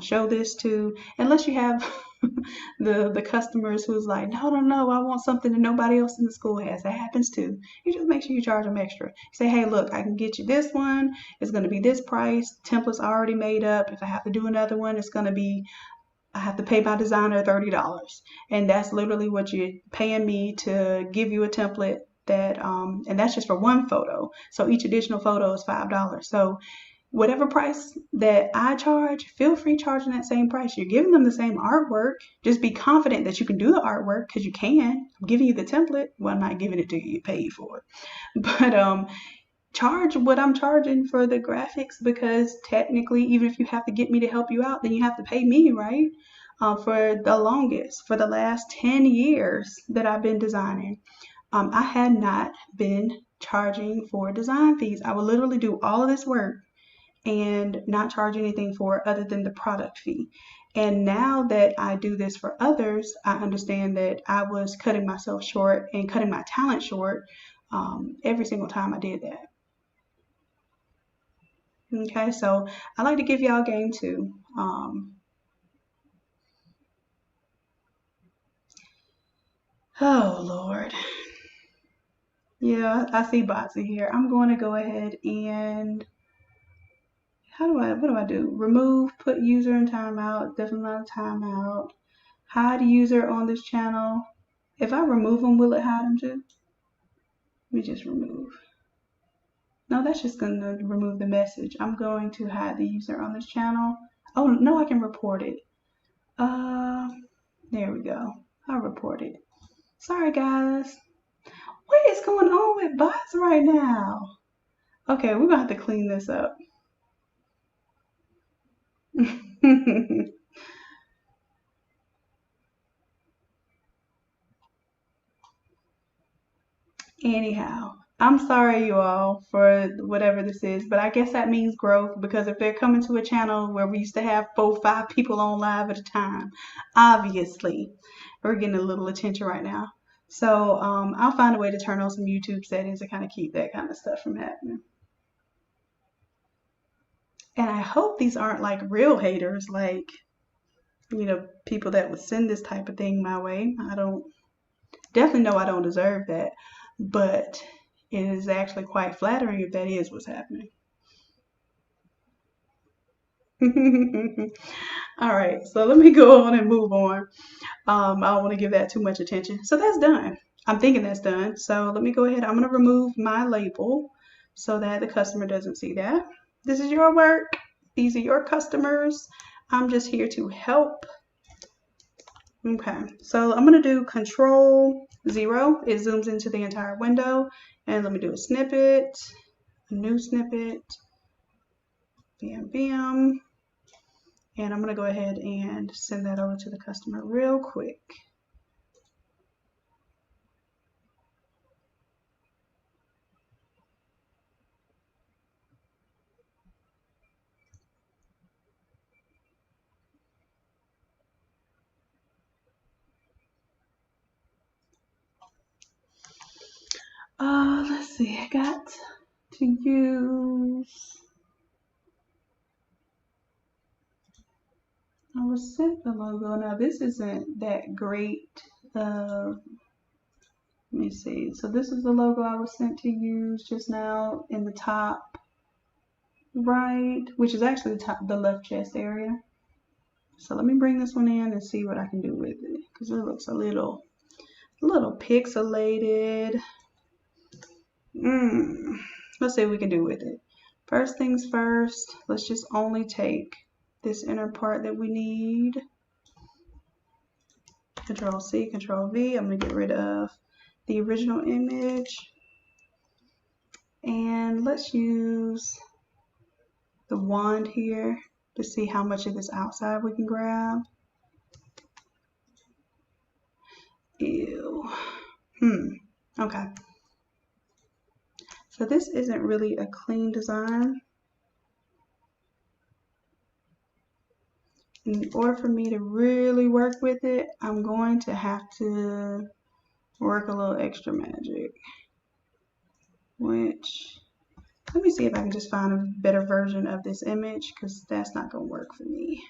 show this to, unless you have the customers who's like, no, I want something that nobody else in the school has. That happens too. You just make sure you charge them extra. Say, hey, look, I can get you this one. It's going to be this price. Template's already made up. If I have to do another one, it's going to be, I have to pay my designer $30. And that's literally what you're paying me to give you a template that, and that's just for one photo. So each additional photo is $5. So whatever price that I charge, feel free charging that same price. You're giving them the same artwork. Just be confident that you can do the artwork because you can. I'm giving you the template. Well, I'm not giving it to you. You pay for it. But charge what I'm charging for the graphics, because technically, even if you have to get me to help you out, then you have to pay me, right? For the longest, for the last 10 years that I've been designing, I had not been charging for design fees. I would literally do all of this work and not charge anything for it other than the product fee. And now that I do this for others, I understand that I was cutting myself short and cutting my talent short every single time I did that. Okay, so I like to give y'all game too. Oh Lord. Yeah, I see bots in here. I'm going to go ahead and what do I do? Remove, put user in timeout, definitely not a timeout. Hide user on this channel. If I remove them, will it hide them too? Let me just remove. No, that's just going to remove the message. I'm going to hide the user on this channel. Oh, no, I can report it. There we go. I'll report it. Sorry, guys. What is going on with bots right now? Okay, we're going to have to clean this up. Anyhow, I'm sorry you all for whatever this is, but I guess that means growth, because if they're coming to a channel where we used to have 4 or 5 people on live at a time, obviously we're getting a little attention right now. So I'll find a way to turn on some YouTube settings to kind of keep that kind of stuff from happening. And I hope these aren't like real haters, like people that would send this type of thing my way. I don't definitely know I don't deserve that, but it is actually quite flattering if that is what's happening. All right, so let me go on and move on. I don't want to give that too much attention. So that's done. I'm thinking that's done. So let me go ahead. I'm going to remove my label so that the customer doesn't see that. This is your work. These are your customers. I'm just here to help. Okay, so I'm going to do Control 0. It zooms into the entire window. And let me do a snippet, a new snippet, bam, bam. And I'm going to go ahead and send that over to the customer real quick. Let's see, I got to use, I was sent the logo. Now this isn't that great. Let me see. So this is the logo I was sent to use just now in the top right, which is actually the left chest area. So let me bring this one in and see what I can do with it, because it looks a little pixelated. Let's see what we can do with it. First things first, let's just only take this inner part that we need. Control C, Control V. I'm going to get rid of the original image. And let's use the wand here to see how much of this outside we can grab. Ew. Okay. So this isn't really a clean design. In order for me to really work with it, I'm going to have to work a little extra magic. Which, let me see if I can just find a better version of this image, because that's not going to work for me.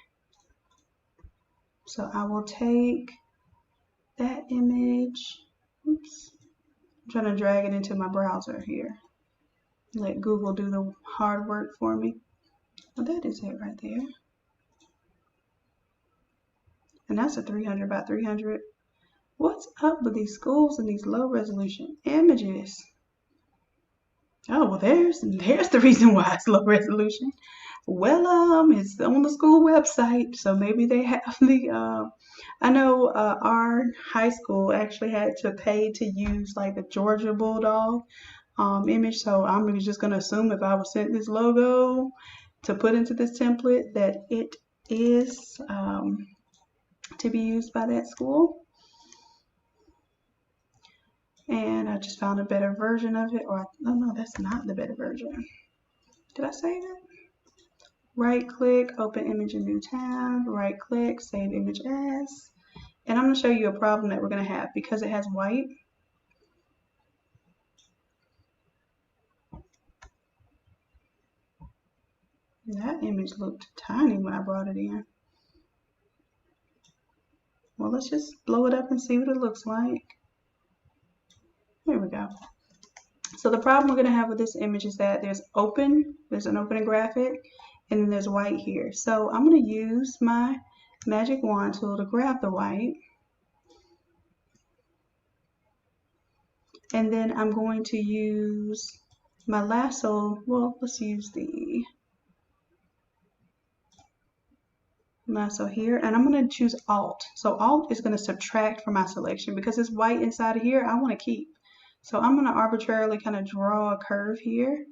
So I will take that image. Oops. I'm trying to drag it into my browser here. Let Google do the hard work for me. Well, that is it right there. And that's a 300 by 300. What's up with these schools and these low resolution images? Oh, well, there's the reason why it's low resolution. Well, it's on the school website, so maybe they have the, I know our high school actually had to pay to use like the Georgia Bulldog image, so I'm just going to assume if I was sent this logo to put into this template that it is to be used by that school. And I just found a better version of it, or no, that's not the better version. Did I save it? Right click, open image in new tab, right click, save image as. And I'm going to show you a problem that we're going to have because it has white. That image looked tiny when I brought it in. Well, let's just blow it up and see what it looks like. There we go. So the problem we're going to have with this image is that there's an opening graphic, and then there's white here. So I'm going to use my magic wand tool to grab the white. And then I'm going to use my lasso. Well, let's use the lasso here, and I'm going to choose Alt. So Alt is going to subtract from my selection because it's white inside of here. I want to keep. So I'm going to arbitrarily kind of draw a curve here,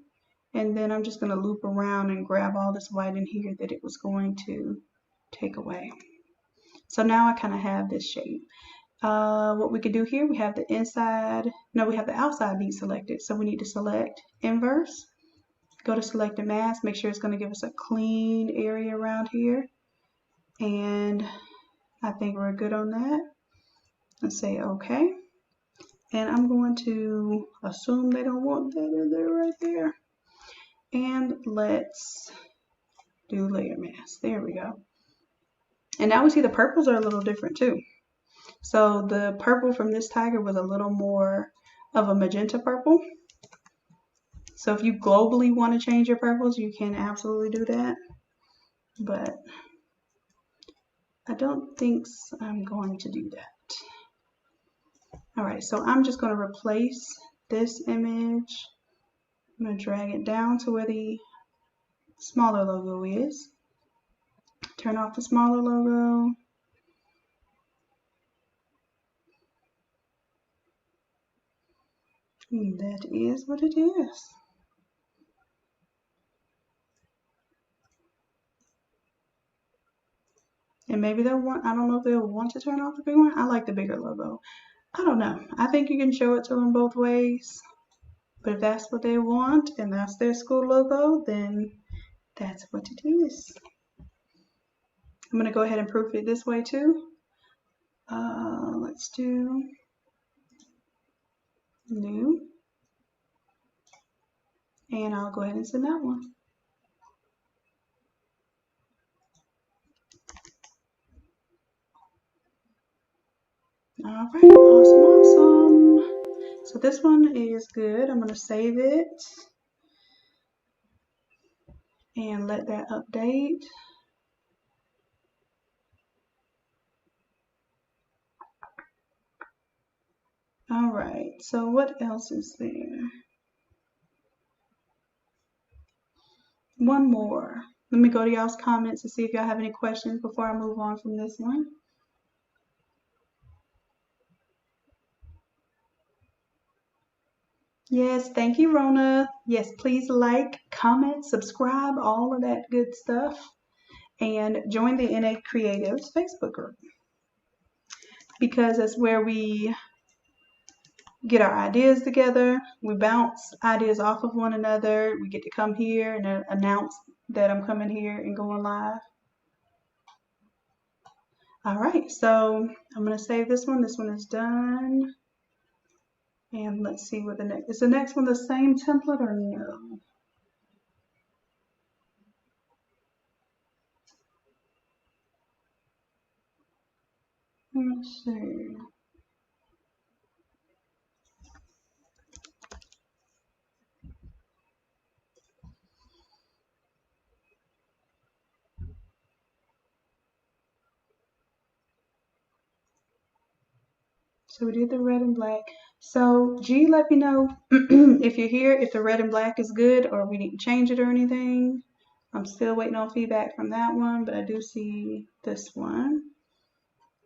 and then I'm just going to loop around and grab all this white in here that it was going to take away. So now I kind of have this shape. What we could do here, we have the outside bead selected. So we need to select inverse, go to selected mask, make sure it's going to give us a clean area around here. And I think we're good on that. Let's say okay. And I'm going to assume they don't want that in there right there. And let's do layer mask. There we go. And now we see the purples are a little different too. So the purple from this tiger was a little more of a magenta purple. So if you globally want to change your purples, you can absolutely do that. But I don't think I'm going to do that. All right, so I'm just going to replace this image. I'm going to drag it down to where the smaller logo is. Turn off the smaller logo. And that is what it is. And maybe they'll want, I don't know if they'll want to turn off the big one. I like the bigger logo. I don't know. I think you can show it to them both ways. But if that's what they want and that's their school logo, then that's what it is. I'm going to go ahead and proof it this way too. Let's do new. And I'll go ahead and send that one. All right, awesome. So this one is good. I'm going to save it and let that update. All right, so what else is there? One more. Let me go to y'all's comments to see if y'all have any questions before I move on from this one. Yes, thank you, Rona. Yes, please like, comment, subscribe, all of that good stuff. And join the NA Creatives Facebook group, because that's where we get our ideas together. We bounce ideas off of one another. We get to come here and announce that I'm coming here and going live. All right, so I'm going to save this one. This one is done. And let's see what the next, is the next one the same template or no? Let's see. So we did the red and black. So G, let me know if you're here, if the red and black is good or we need to change it or anything. I'm still waiting on feedback from that one, but I do see this one.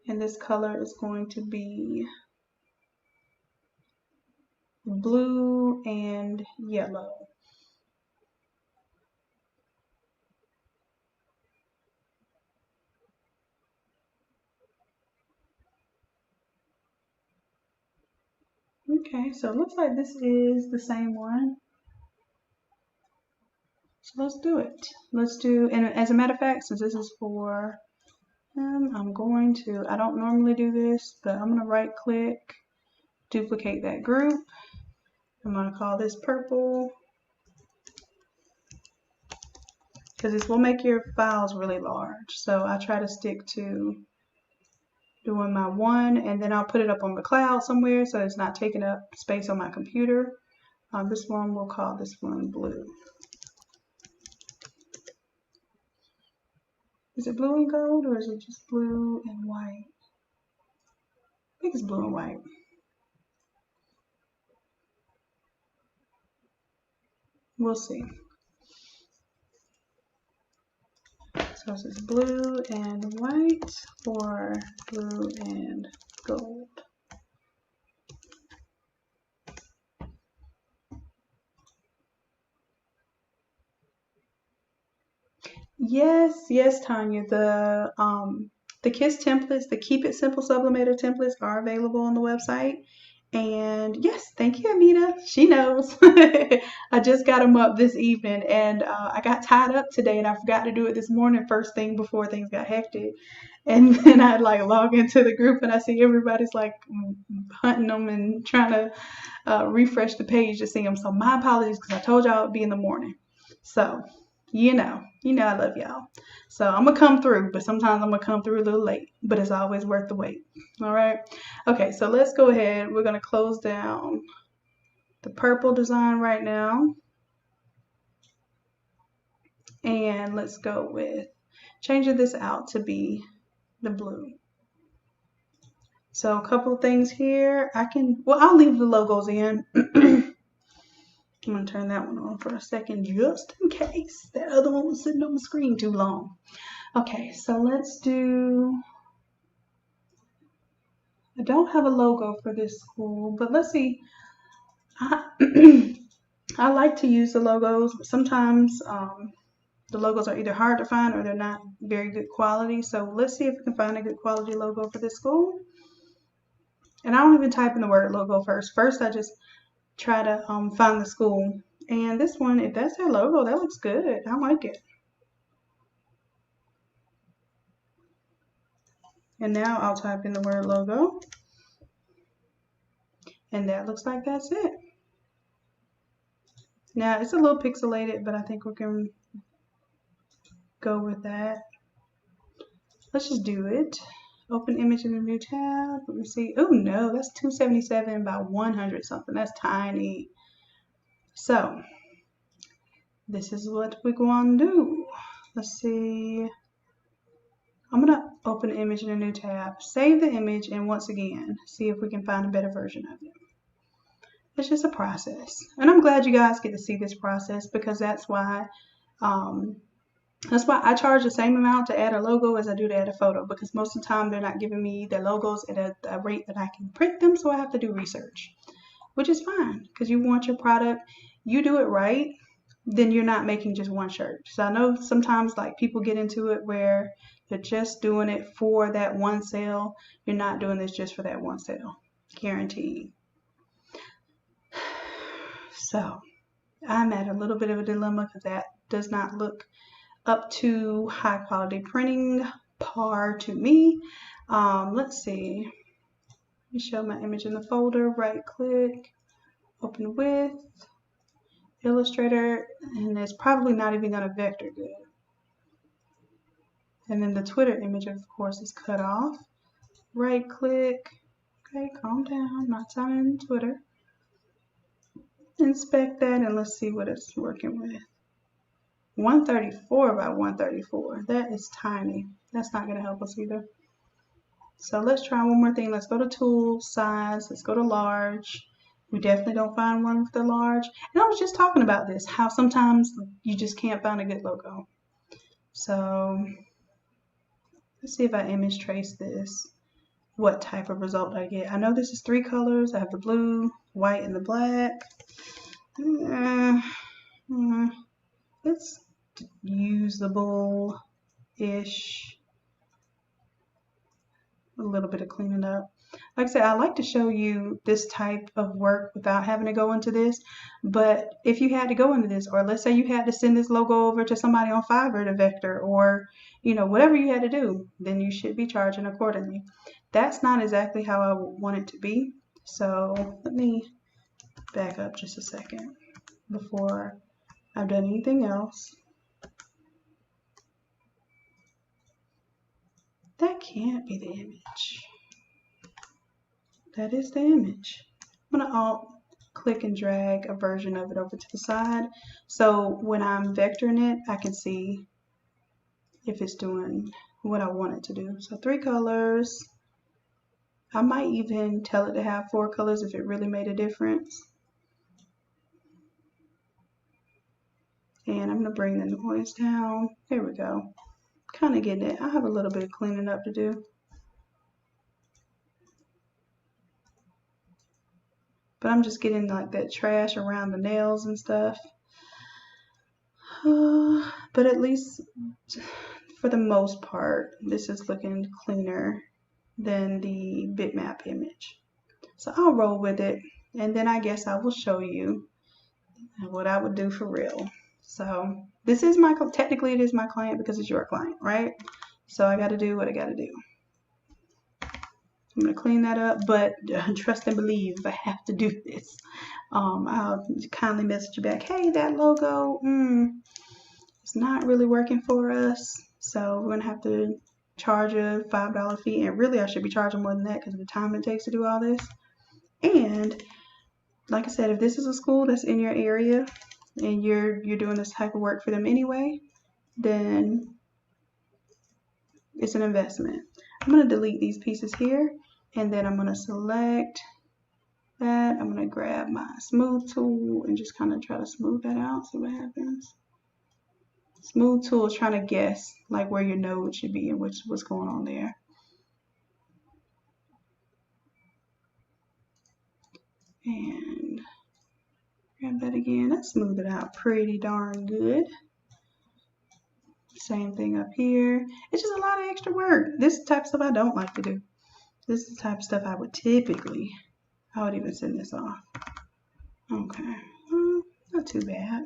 And this color is going to be blue and yellow. Okay, so it looks like this is the same one. So let's do it. Let's do, and as a matter of fact, since this is for I'm going to, I don't normally do this, but I'm going to right click, duplicate that group. I'm going to call this purple, because this will make your files really large. So I try to stick to doing my one, and then I'll put it up on the cloud somewhere so it's not taking up space on my computer. This one, we'll call this one blue. Is it blue and gold, or is it just blue and white? I think it's blue and white. We'll see. So this is blue and white or blue and gold. Yes, yes, Tanya. The KISS templates, the Keep It Simple Sublimator templates are available on the website. And yes, thank you, Anita. She knows. I just got them up this evening, and I got tied up today, and I forgot to do it this morning first thing before things got hectic. And then I like log into the group, and I see everybody's like hunting them and trying to refresh the page to see them. So my apologies, because I told y'all it would be in the morning. So You know I love y'all. So I'm gonna come through, but sometimes I'm gonna come through a little late, but it's always worth the wait. All right. Okay, so let's go ahead. We're gonna close down the purple design right now. And let's go with changing this out to be the blue. So a couple of things here. I'll leave the logos in. I'm gonna turn that one on for a second just in case that other one was sitting on the screen too long. Okay, so let's do, I don't have a logo for this school, but let's see. I like to use the logos, but sometimes the logos are either hard to find or they're not very good quality. So let's see if we can find a good quality logo for this school. And I don't even type in the word logo first. First, I just try to find the school. And this one, if that's their logo, that looks good. I like it. And now I'll type in the word logo. And that looks like that's it. Now, it's a little pixelated, but I think we can go with that. Let's just do it. Open image in a new tab. Let me see. Oh no, that's 277 by 100 something. That's tiny. So this is what we're going to do. Let's see. I'm going to open the image in a new tab, save the image, and once again, see if we can find a better version of it. It's just a process. And I'm glad you guys get to see this process, because that's why I charge the same amount to add a logo as I do to add a photo, because most of the time they're not giving me their logos at a rate that I can print them, so I have to do research, which is fine, because you want your product, you do it right, then you're not making just one shirt. So I know sometimes like people get into it where they're just doing it for that one sale. You're not doing this just for that one sale, guaranteed. So I'm at a little bit of a dilemma because that does not look up to high quality printing par to me. Let's see. Let me show my image in the folder. Right click, open with Illustrator, and it's probably not even going to vector good. And then the Twitter image, of course, is cut off. Right click. Okay, calm down. I'm not signing Twitter. Inspect that and let's see what it's working with. 134 by 134. That is tiny. That's not going to help us either. So let's try one more thing. Let's go to Tools, Size. Let's go to Large. We definitely don't find one with the large. And I was just talking about this, how sometimes you just can't find a good logo. So let's see if I image trace this, what type of result I get. I know this is 3 colors. I have the blue, white, and the black. It's usable-ish. A little bit of cleaning up. Like I said, I like to show you this type of work without having to go into this. But if you had to go into this, or let's say you had to send this logo over to somebody on Fiverr to vector, or whatever you had to do, then you should be charging accordingly. That's not exactly how I would want it to be. So let me back up just a second before I've done anything else. That can't be the image. That is the image. I'm going to alt click and drag a version of it over to the side. So when I'm vectoring it, I can see if it's doing what I want it to do. So 3 colors. I might even tell it to have 4 colors if it really made a difference. And I'm going to bring the noise down. There we go. Kind of getting it. I have a little bit of cleaning up to do. But I'm just getting like that trash around the nails and stuff. But at least for the most part, this is looking cleaner than the bitmap image. So I'll roll with it. And then I guess I will show you what I would do for real. So this is technically it is my client because it's your client, right? So I got to do what I got to do. I'm going to clean that up, but trust and believe if I have to do this. I'll kindly message you back, hey, that logo, It's not really working for us, so we're gonna have to charge a $5 fee, and really I should be charging more than that because of the time it takes to do all this. And like I said, if this is a school that's in your area and you're doing this type of work for them anyway, then it's an investment. I'm going to delete these pieces here, and then I'm going to select that. I'm going to grab my smooth tool and just kind of try to smooth that out, see what happens. Smooth tool is trying to guess like where your node should be and what's going on there. And grab that again. That smoothed it out pretty darn good. Same thing up here. It's just a lot of extra work. This type of stuff I don't like to do. This is the type of stuff I would typically, I would even send this off. Okay, not too bad.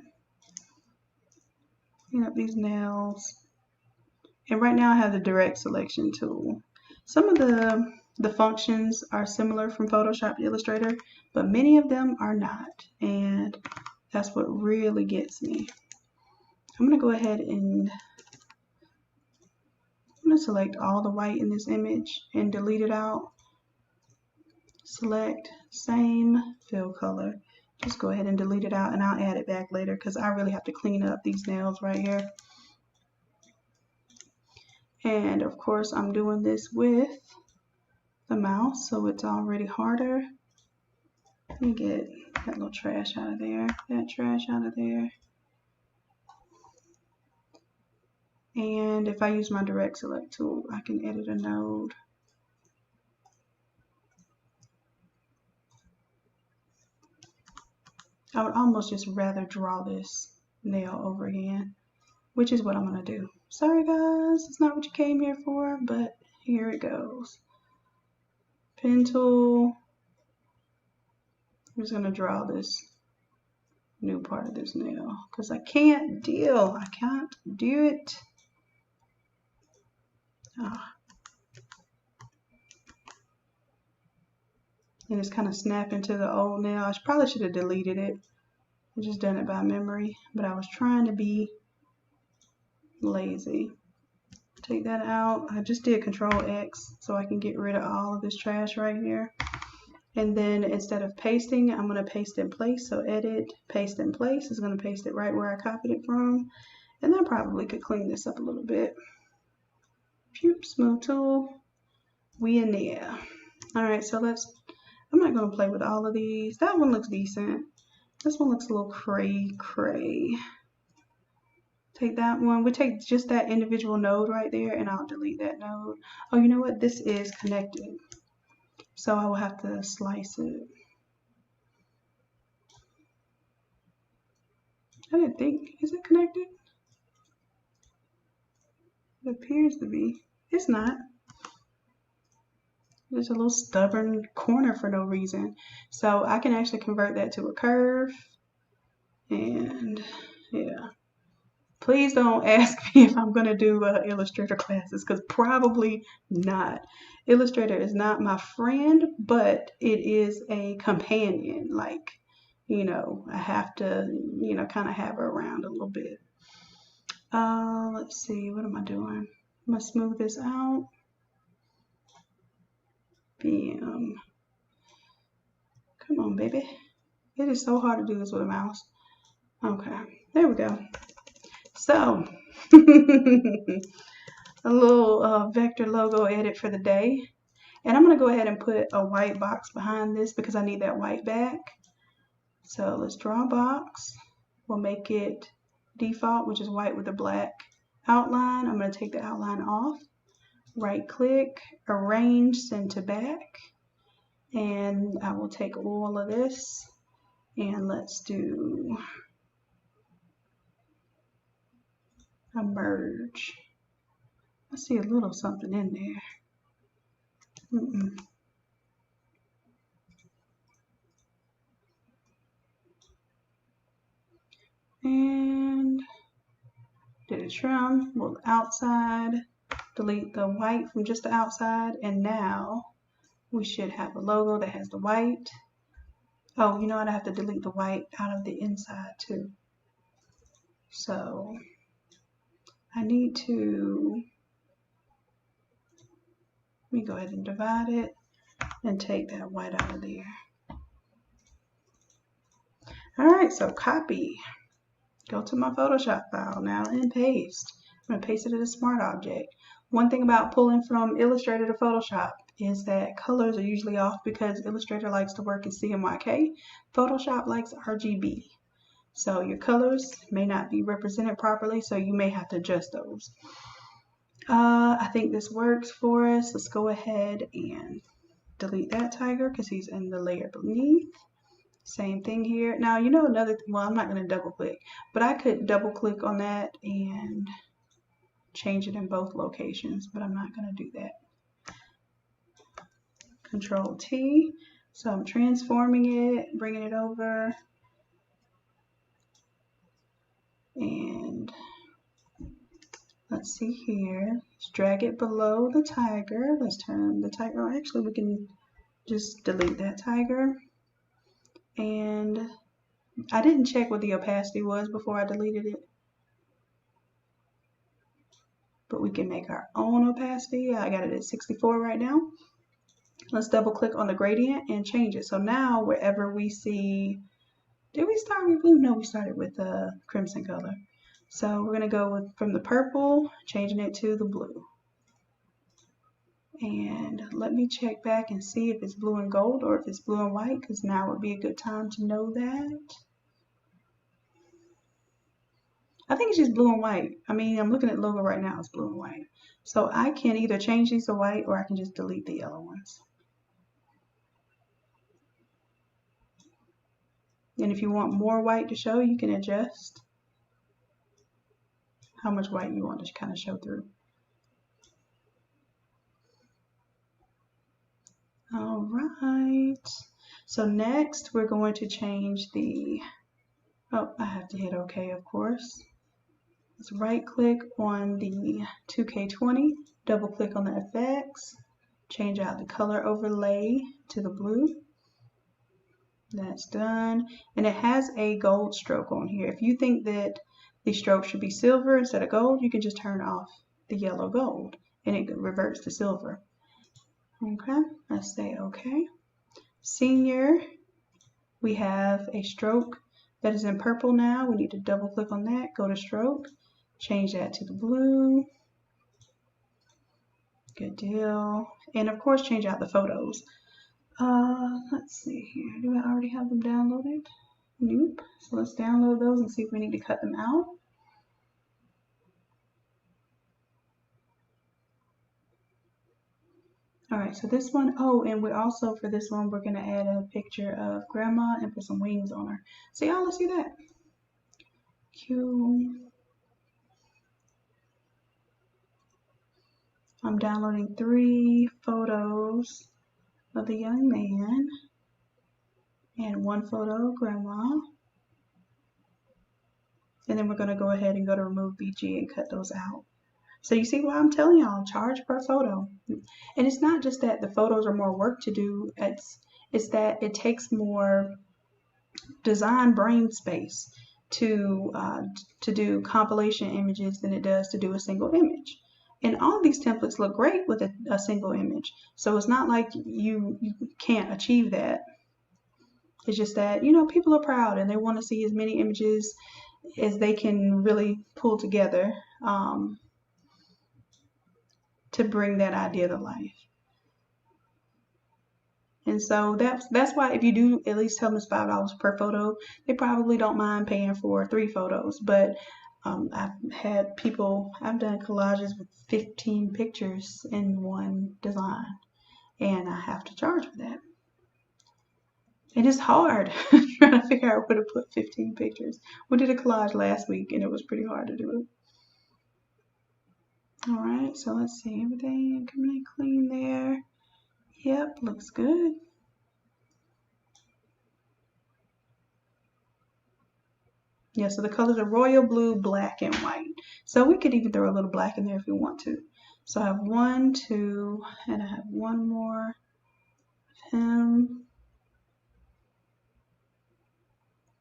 Clean up these nails. And right now I have the direct selection tool. Some of the functions are similar from Photoshop to Illustrator, but many of them are not. And that's what really gets me. I'm going to go ahead and I'm going to select all the white in this image and delete it out. Select same fill color. Just go ahead and delete it out, and I'll add it back later because I really have to clean up these nails right here. And of course I'm doing this with the mouse, so it's already harder. Let me get that little trash out of there, that trash out of there. And if I use my direct select tool, I can edit a node. I would almost just rather draw this nail over again, which is what I'm going to do. Sorry guys, it's not what you came here for, but here it goes. Pen tool. I'm just going to draw this new part of this nail because I can't do it. And it's kind of snapping to the old nail. I probably should have deleted it. I just done it by memory, but I was trying to be lazy. Take that out. I just did Control X so I can get rid of all of this trash right here. And then instead of pasting, I'm going to paste in place. So edit, paste in place is going to paste it right where I copied it from. And I probably could clean this up a little bit. Smooth tool. We in there. All right, so I'm not going to play with all of these. That one looks decent. This one looks a little cray. Take that one. We take just that individual node right there, and I'll delete that node. Oh, you know what? This is connected. So I will have to slice it. I didn't think. Is it connected? It appears to be. It's not. There's a little stubborn corner for no reason. So I can actually convert that to a curve. And yeah. Please don't ask me if I'm going to do Illustrator classes, because probably not. Illustrator is not my friend, but it is a companion. Like, you know, I have to, you know, kind of have her around a little bit. Let's see, what am I doing? I'm going to smooth this out. Bam. Come on, baby. It is so hard to do this with a mouse. Okay, there we go. So, a little vector logo edit for the day. And I'm going to go ahead and put a white box behind this because I need that white back. So let's draw a box. We'll make it default, which is white with a black outline. I'm going to take the outline off. Right click, arrange, send to back. And I will take all of this and let's do a merge. I see a little something in there. And did a trim, well, outside, delete the white from just the outside, and now we should have a logo that has the white. Oh, you know what? I have to delete the white out of the inside too. So I need to, let me go ahead and divide it and take that white out of there. All right, so copy. Go to my Photoshop file now and paste. I'm going to paste it in a Smart Object. One thing about pulling from Illustrator to Photoshop is that colors are usually off because Illustrator likes to work in CMYK. Photoshop likes RGB. So your colors may not be represented properly, so you may have to adjust those. I think this works for us. Let's go ahead and delete that tiger because he's in the layer beneath. Same thing here. Now, you know another thing, well, I'm not going to double click, but I could double click on that and change it in both locations, but I'm not going to do that. Control T. So I'm transforming it, bringing it over, and let's see here. Let's drag it below the tiger. Let's turn the tiger. Oh, actually, we can just delete that tiger. And I didn't check what the opacity was before I deleted it, but we can make our own opacity. I got it at 64 right now. Let's double click on the gradient and change it. So now wherever we see, did we start with blue? No, we started with the crimson color. So we're going to go with from the purple, changing it to the blue. And let me check back and see if it's blue and gold or if it's blue and white, because now would be a good time to know that. I think it's just blue and white. I mean, I'm looking at the logo right now, it's blue and white. So I can either change these to white or I can just delete the yellow ones. And if you want more white to show, you can adjust how much white you want to kind of show through. All right. So next we're going to change the, oh, I have to hit OK, of course. Let's right click on the 2K20, double click on the effects, change out the color overlay to the blue. That's done. And it has a gold stroke on here. If you think that the stroke should be silver instead of gold, you can just turn off the yellow gold and it reverts to silver. Okay, let's say okay. Senior, we have a stroke that is in purple now. We need to double click on that, go to stroke, change that to the blue. Good deal. And of course, change out the photos. Let's see here. Do I already have them downloaded? Nope. So let's download those and see if we need to cut them out. All right, so this one, oh, and we also, for this one, we're gonna add a picture of grandma and put some wings on her. So y'all, let's see that. Q. I'm downloading 3 photos of the young man and 1 photo of grandma. And then we're gonna go ahead and go to remove BG and cut those out. So you see why I'm telling y'all, charge per photo. And it's not just that the photos are more work to do, it's that it takes more design brain space to do compilation images than it does to do a single image. And all these templates look great with a single image. So it's not like you can't achieve that. It's just that, you know, people are proud and they want to see as many images as they can really pull together to bring that idea to life. And so that's why if you do at least tell them it's $5 per photo, they probably don't mind paying for 3 photos. But I've had people, I've done collages with 15 pictures in one design, and I have to charge for that. And it's hard trying to figure out where to put 15 pictures. We did a collage last week, and it was pretty hard to do it. All right, so let's see, everything coming in clean there. Yep, looks good. Yeah, so the colors are royal blue, black, and white. So we could even throw a little black in there if we want to. So I have 1, 2, and I have 1 more of him.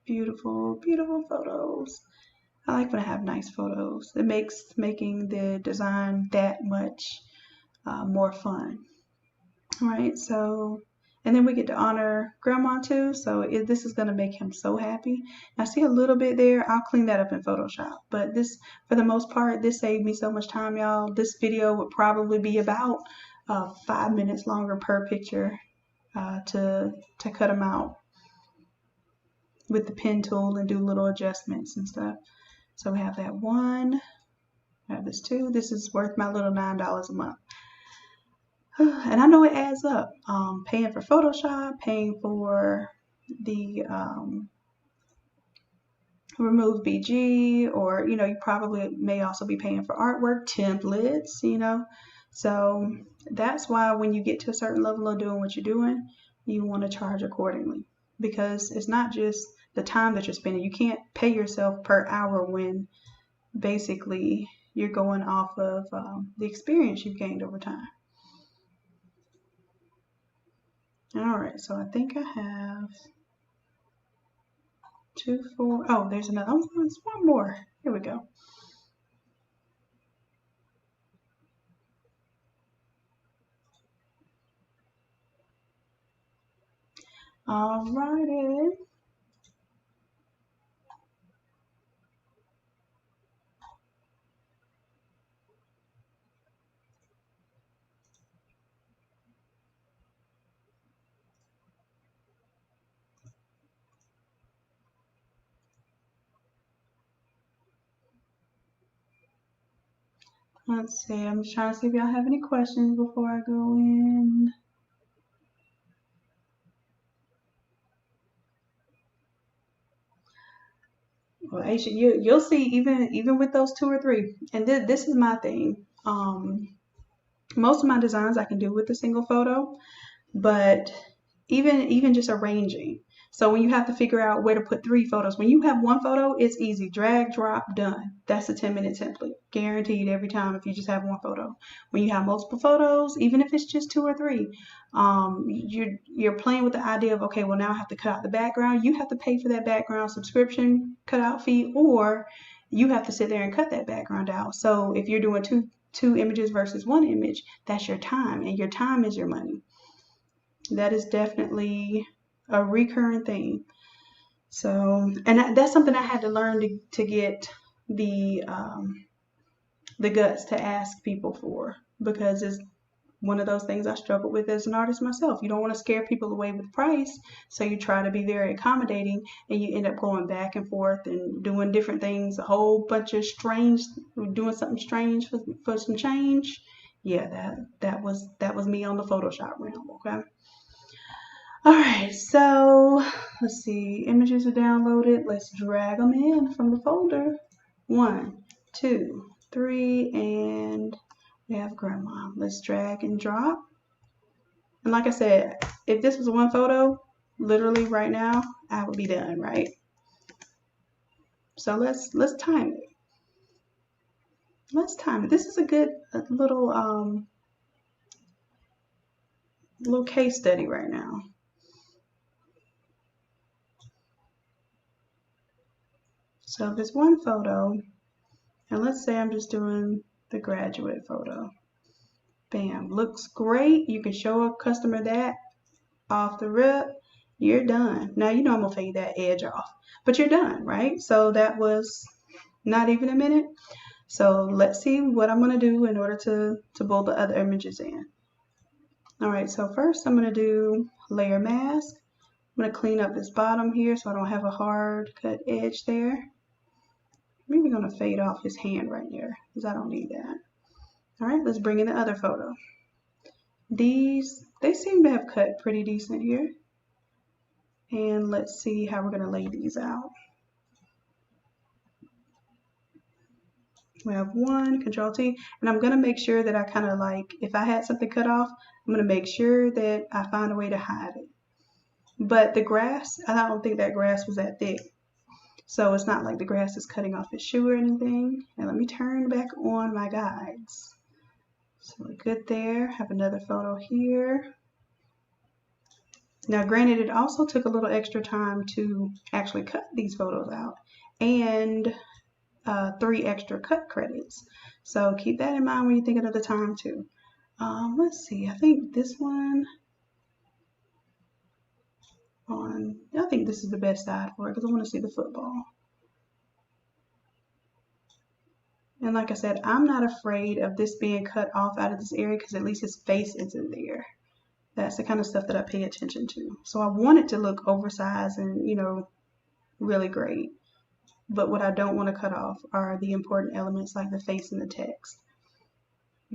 Beautiful, beautiful photos. I like when I have nice photos. It makes making the design that much more fun. All right, so, and then we get to honor Grandma too, so this is gonna make him so happy. I see a little bit there. I'll clean that up in Photoshop, but this, for the most part, this saved me so much time, y'all. This video would probably be about 5 minutes longer per picture to cut them out with the pen tool and do little adjustments and stuff. So we have that one, I have this two. This is worth my little $9 a month. And I know it adds up. Paying for Photoshop, paying for the remove BG, or you probably may also be paying for artwork, templates, So that's why when you get to a certain level of doing what you're doing, you want to charge accordingly, because it's not just the time that you're spending. You can't pay yourself per hour when basically you're going off of the experience you've gained over time. All right, so I think I have 2, 4. Oh, there's another. Oh, there's one more. Here we go. All righty. Let's see. I'm just trying to see if y'all have any questions before I go in. Well, Aisha, you'll see even with those 2 or 3. And this is my thing. Most of my designs I can do with a single photo, but even just arranging. So when you have to figure out where to put 3 photos, when you have 1 photo, it's easy. Drag, drop, done. That's a 10-minute template. Guaranteed every time if you just have 1 photo. When you have multiple photos, even if it's just 2 or 3, you're playing with the idea of, okay, well now I have to cut out the background. You have to pay for that background subscription cutout fee, or you have to sit there and cut that background out. So if you're doing two images versus 1 image, that's your time, and your time is your money. That is definitely a recurring thing. So, and that's something I had to learn to get the guts to ask people for, because it's one of those things I struggle with as an artist myself. You don't want to scare people away with price, so you try to be very accommodating, and you end up going back and forth and doing different things, a whole bunch of doing something strange for some change. Yeah, that was me on the Photoshop realm, okay? All right, so let's see. Images are downloaded. Let's drag them in from the folder. 1, 2, 3, and we have Grandma. Let's drag and drop. And like I said, if this was 1 photo, literally right now, I would be done, right? So let's time it. Let's time it. This is a good little case study right now. So if it's 1 photo, and let's say I'm just doing the graduate photo. Bam, looks great. You can show a customer that off the rip, you're done. Now you know I'm gonna fade that edge off, but you're done, right? So that was not even a minute. So let's see what I'm gonna do in order to pull the other images in. All right, so first I'm gonna do layer mask. I'm gonna clean up this bottom here so I don't have a hard cut edge there. I'm even gonna fade off his hand right there because I don't need that. All right, let's bring in the other photo. These, they seem to have cut pretty decent here. And let's see how we're gonna lay these out. We have 1, Control T, and I'm gonna make sure that I kind of like, if I had something cut off, I'm gonna make sure that I find a way to hide it. But the grass, I don't think that grass was that thick. So it's not like the grass is cutting off his shoe or anything. And let me turn back on my guides. So we're good there. Have another photo here. Now granted, it also took a little extra time to actually cut these photos out and 3 extra cut credits. So keep that in mind when you're thinking of the time too. Let's see, I think this one I think this is the best side for it because I want to see the football. And like I said, I'm not afraid of this being cut off out of this area because at least his face isn't there. That's the kind of stuff that I pay attention to. So I want it to look oversized and, you know, really great. But what I don't want to cut off are the important elements like the face and the text.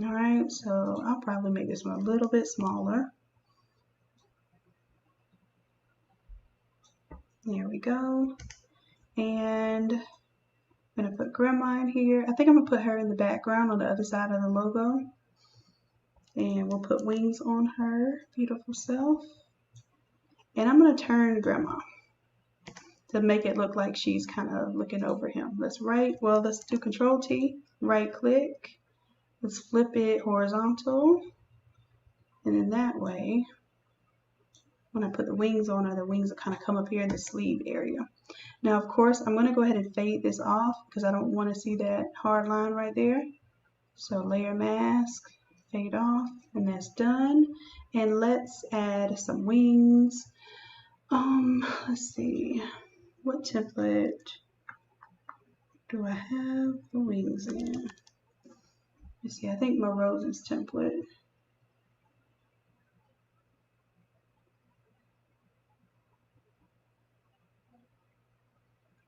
All right, so I'll probably make this one a little bit smaller. There we go. And I'm going to put Grandma in here. I think I'm going to put her in the background on the other side of the logo. And we'll put wings on her beautiful self. And I'm going to turn Grandma to make it look like she's kind of looking over him. Let's do Control T, right click. Let's flip it horizontal. And then that way, when I put the wings on her, the wings will kind of come up here in the sleeve area. Now, of course, I'm going to go ahead and fade this off because I don't want to see that hard line right there. So layer mask, fade off, and that's done. And let's add some wings. Let's see, what template do I have the wings in? Let's see, I think my Rose's template.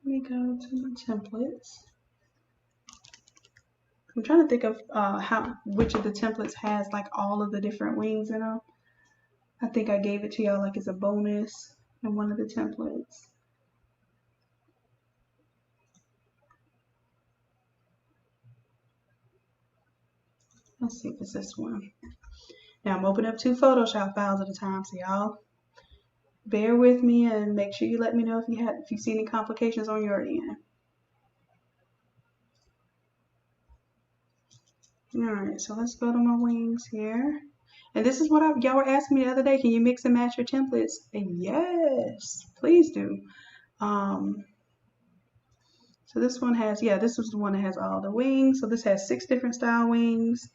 Let me go to my templates. I'm trying to think of which of the templates has like all of the different wings in them. I think I gave it to y'all like as a bonus in one of the templates. Let's see if it's this one. Now I'm opening up 2 Photoshop files at a time, so y'all bear with me and make sure you let me know if you see any complications on your end. Alright, so let's go to my wings here. And this is what y'all were asking me the other day, can you mix and match your templates? And yes, please do. So this one has, this was the one that has all the wings. So this has 6 different style wings.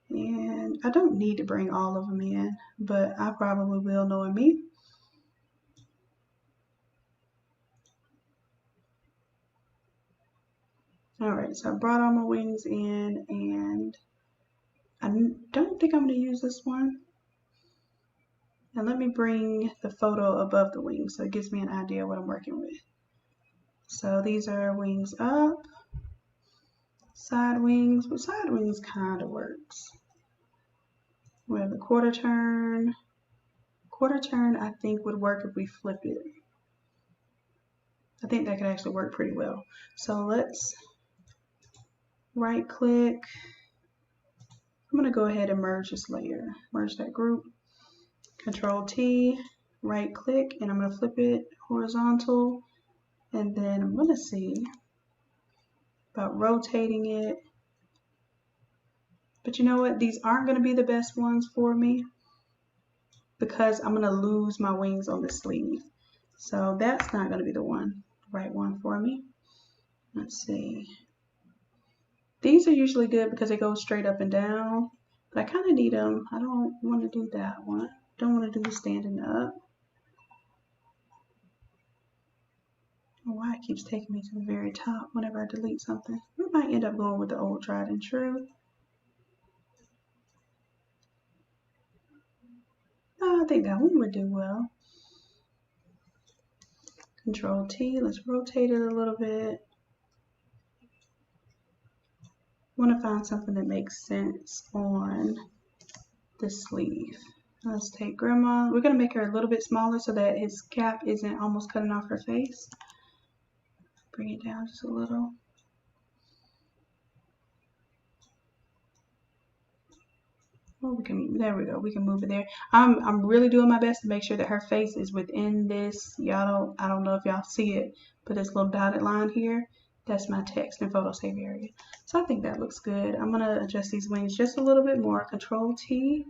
And I don't need to bring all of them in, but I probably will, knowing me. Alright, so I brought all my wings in, and I don't think I'm going to use this one. And let me bring the photo above the wings so it gives me an idea of what I'm working with. So these are wings up, side wings, but side wings kind of works. We have the quarter turn. Quarter turn I think would work if we flip it. I think that could actually work pretty well. So let's right click. I'm going to go ahead and merge this layer, merge that group. Control T, right click, and I'm going to flip it horizontal. And then I'm going to see about rotating it. But you know what? These aren't going to be the best ones for me because I'm going to lose my wings on the sleeve. So that's not going to be the right one for me. Let's see. These are usually good because they go straight up and down, but I kind of need them. I don't want to do that one. Don't want to do the standing up. Why it keeps taking me to the very top whenever I delete something. We might end up going with the old tried and true. I think that one would do well. Control T, let's rotate it a little bit. I want to find something that makes sense on the sleeve. Let's take Grandma. We're going to make her a little bit smaller so that his cap isn't almost cutting off her face. Bring it down just a little. Oh, there we go. We can move it there. I'm really doing my best to make sure that her face is within this. I don't know if y'all see it, but this little dotted line here, that's my text and photo save area. So I think that looks good. I'm gonna adjust these wings just a little bit more. Control T,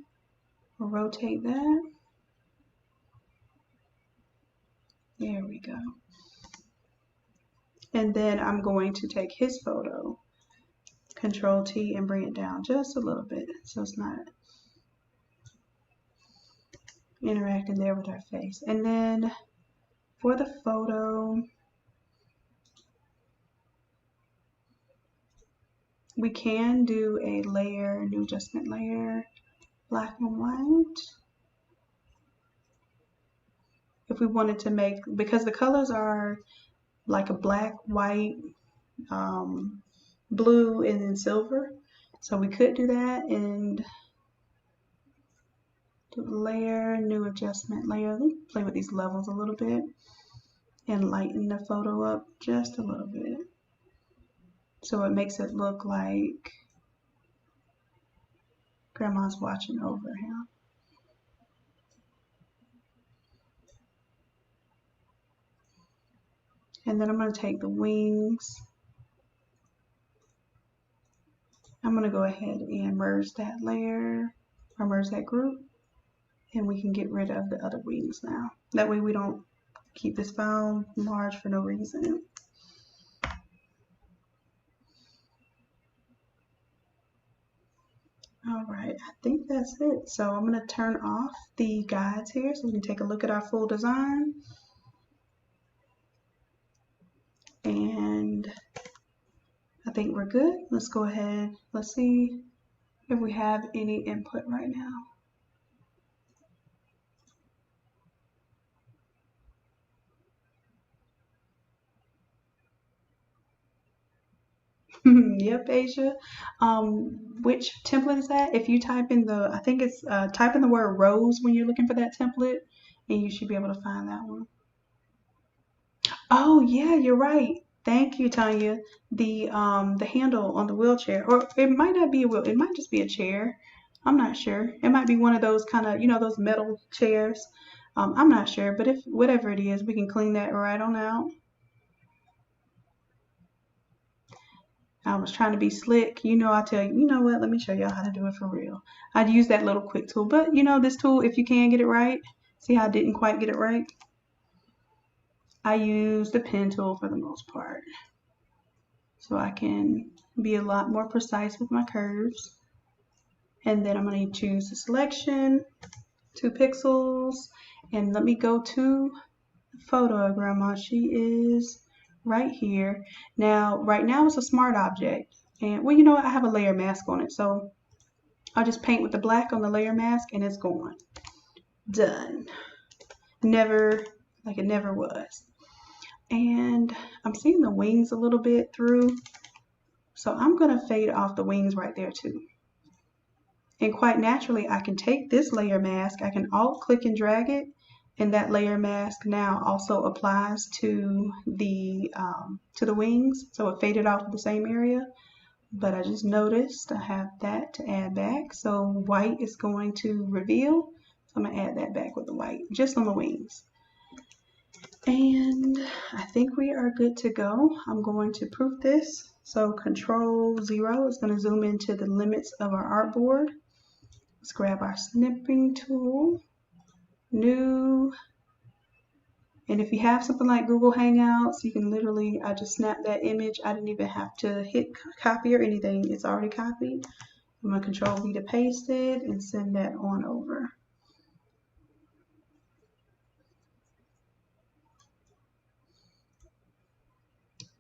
we'll rotate that. There we go. And then I'm going to take his photo, Control T, and bring it down just a little bit so it's not interacting there with our face. And then for the photo, we can do a layer, new adjustment layer, black and white. If we wanted to make, because the colors are like a black, white, blue, and then silver. So we could do that and do layer, new adjustment layer. Let me play with these levels a little bit and lighten the photo up just a little bit. So it makes it look like grandma's watching over him. And then I'm going to take the wings. I'm going to go ahead and merge that layer, or merge that group, and we can get rid of the other wings now. That way we don't keep this file large for no reason. All right, I think that's it. So I'm going to turn off the guides here so we can take a look at our full design. And I think we're good. Let's go ahead. Let's see if we have any input right now. Yep, Asia. Which template is that? If you type in the, I think it's type in the word rose when you're looking for that template, and you should be able to find that one. Oh yeah, you're right. Thank you, Tanya. The handle on the wheelchair, or it might not be a wheel. It might just be a chair. I'm not sure. It might be one of those kind of, you know, those metal chairs. I'm not sure, but if whatever it is, we can clean that right on out. I was trying to be slick. You know, I tell you, you know what? Let me show y'all how to do it for real. I'd use that little quick tool, but you know, this tool, if you can get it right, see how I didn't quite get it right? I use the pen tool for the most part, so I can be a lot more precise with my curves. And then I'm going to choose the selection, 2 pixels, and let me go to the photo of grandma. She is right here. Now, right now it's a smart object, and well, you know what? I have a layer mask on it, so I'll just paint with the black on the layer mask, and it's gone. Done. Never, like it never was. And I'm seeing the wings a little bit through, so I'm going to fade off the wings right there too. And quite naturally, I can take this layer mask, I can alt click and drag it, and that layer mask now also applies to the wings, so it faded off the same area. But I just noticed I have that to add back, so white is going to reveal, so I'm going to add that back with the white, just on the wings. And I think we are good to go. I'm going to proof this. So Control 0 is going to zoom into the limits of our artboard. Let's grab our snipping tool, new. And if you have something like Google Hangouts, you can literally, I just snapped that image. I didn't even have to hit copy or anything. It's already copied. I'm going to Control V to paste it and send that on over.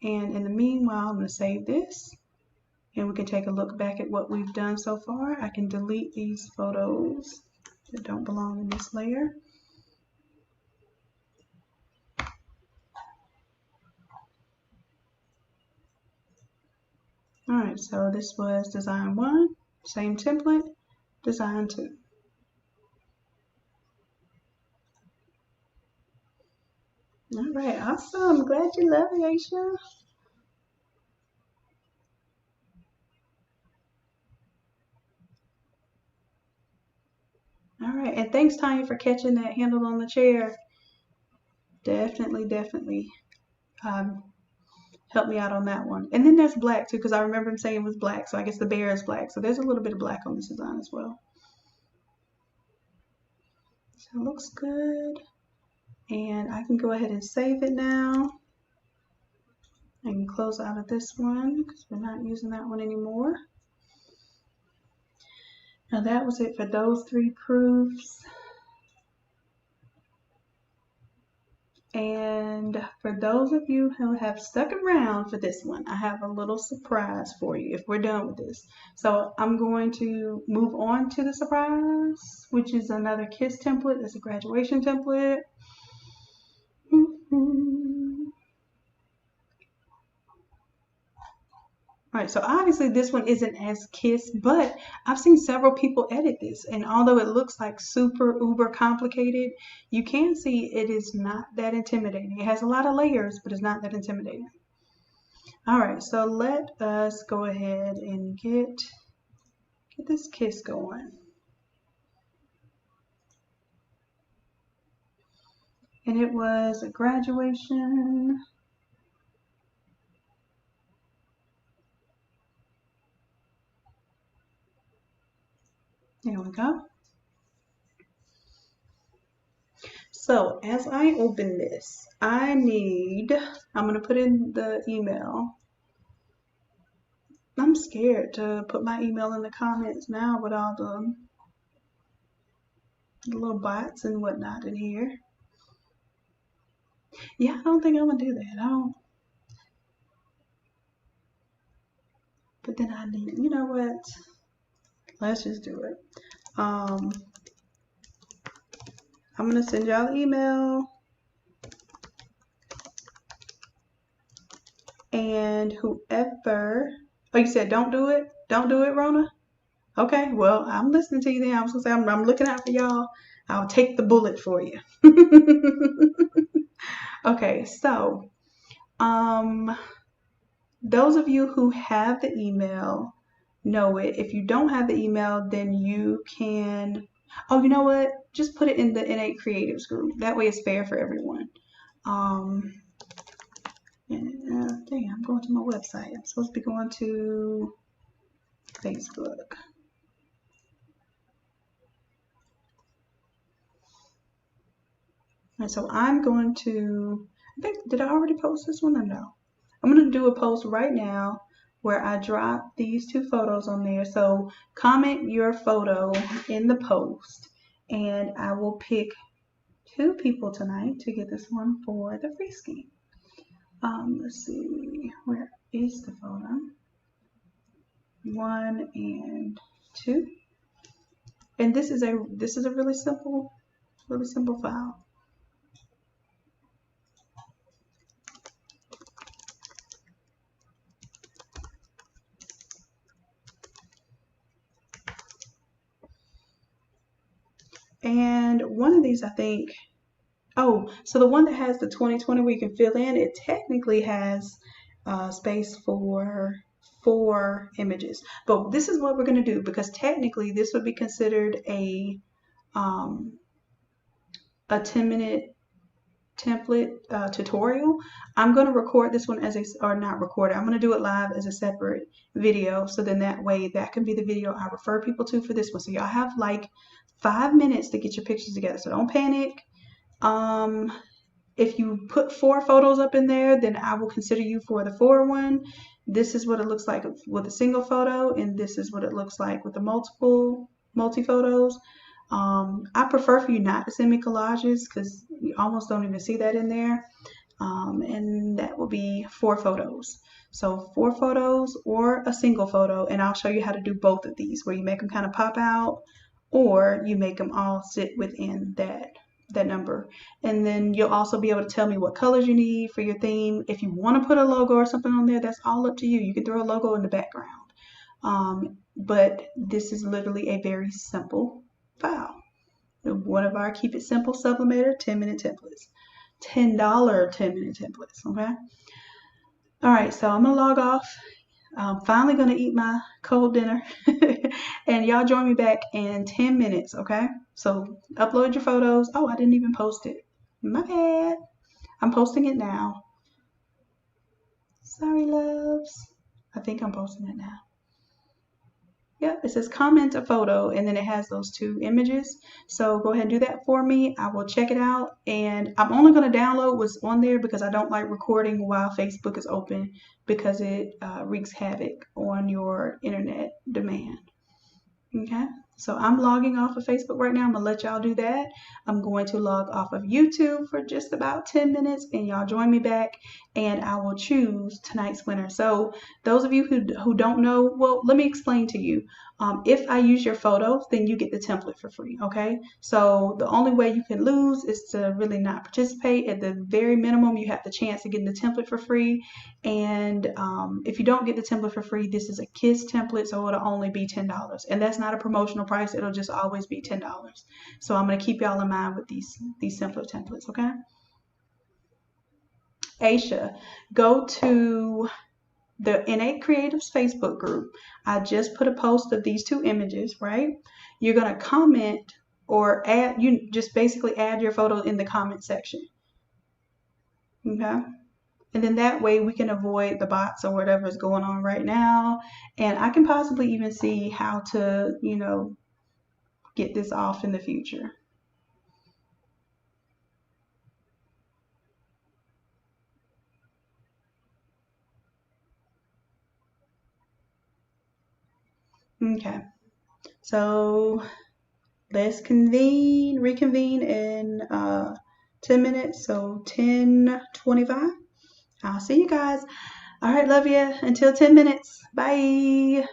And in the meanwhile, I'm going to save this, and we can take a look back at what we've done so far. I can delete these photos that don't belong in this layer. All right, so this was design 1, same template, design 2. All right, awesome. Glad you love it, Aisha. All right, and thanks, Tanya, for catching that handle on the chair. Definitely helped me out on that one. And then there's black too, because I remember him saying it was black, so I guess the bear is black. So there's a little bit of black on this design as well. So it looks good. And I can go ahead and save it now. I can close out of this one because we're not using that one anymore. Now that was it for those 3 proofs. And for those of you who have stuck around for this one, I have a little surprise for you if we're done with this. So I'm going to move on to the surprise, which is another KISS template. It's a graduation template. All right, so obviously this one isn't as KISS, but I've seen several people edit this, and although it looks like super uber complicated, you can see it is not that intimidating. It has a lot of layers, but it's not that intimidating. All right, so let us go ahead and get this KISS going. And it was a graduation. There we go. So as I open this, I'm going to put in the email. I'm scared to put my email in the comments now with all the little bots and whatnot in here. Yeah, I don't think I'm going to do that. But then I need, you know what? Let's just do it. I'm going to send y'all an email. And whoever, oh, you said don't do it? Don't do it, Rona? Okay, well, I'm listening to you then. I was going to say, I'm looking out for y'all. I'll take the bullet for you. Okay, so, those of you who have the email know it. If you don't have the email, then you can, oh, you know what? Just put it in the Innate Creatives group. That way it's fair for everyone. Dang, I'm going to my website. I'm supposed to be going to Facebook. And so I'm going to, I think, did I already post this one or no? I'm going to do a post right now where I drop these 2 photos on there. So comment your photo in the post, and I will pick 2 people tonight to get this one for the free scheme. Let's see, where is the photo? 1 and 2. And this is a really simple file. And one of these, I think, oh, so the one that has the 2020 where you can fill in, it technically has space for 4 images. But this is what we're going to do, because technically this would be considered a 10-minute template tutorial. I'm going to record this one as a, or not record it, I'm going to do it live as a separate video, so then that way that can be the video I refer people to for this one. So y'all have like 5 minutes to get your pictures together, so don't panic. If you put 4 photos up in there, then I will consider you for the 4 one. This is what it looks like with a single photo, and this is what it looks like with the multi photos. I prefer for you not to send me collages because you almost don't even see that in there. And that will be 4 photos. So 4 photos or a single photo, and I'll show you how to do both of these, where you make them kind of pop out or you make them all sit within that number. And then you'll also be able to tell me what colors you need for your theme. If you want to put a logo or something on there, that's all up to you. You can throw a logo in the background. But this is literally a very simple file. One of our Keep It Simple Sublimator 10-minute templates. $10 10-minute templates, okay? All right, so I'm gonna log off. I'm finally gonna eat my cold dinner and y'all join me back in 10 minutes, okay? So upload your photos. Oh, I didn't even post it. My bad. I'm posting it now. Sorry, loves. I think I'm posting it now. Yep. Yep, it says comment a photo, and then it has those two images. So go ahead and do that for me. I will check it out, and I'm only going to download what's on there because I don't like recording while Facebook is open because it wreaks havoc on your internet demand. Okay, so I'm logging off of Facebook right now. I'm gonna let y'all do that. I'm going to log off of YouTube for just about 10 minutes, and y'all join me back, and I will choose tonight's winner. So those of you who don't know, well, let me explain to you. If I use your photo, then you get the template for free, okay? So the only way you can lose is to really not participate. At the very minimum, you have the chance of getting the template for free. And if you don't get the template for free, this is a KISS template, so it'll only be $10. And that's not a promotional price. It'll just always be $10. So I'm going to keep y'all in mind with these simpler templates, okay? Aisha, go to the Innate Creatives Facebook group. I just put a post of these two images, right? You're going to comment or add, you just basically add your photo in the comment section. Okay? And then that way we can avoid the bots or whatever is going on right now. And I can possibly even see how to, you know, get this off in the future. Okay, so let's reconvene in 10 minutes, so 10:25. I'll see you guys. All right, love you. Until 10 minutes. Bye.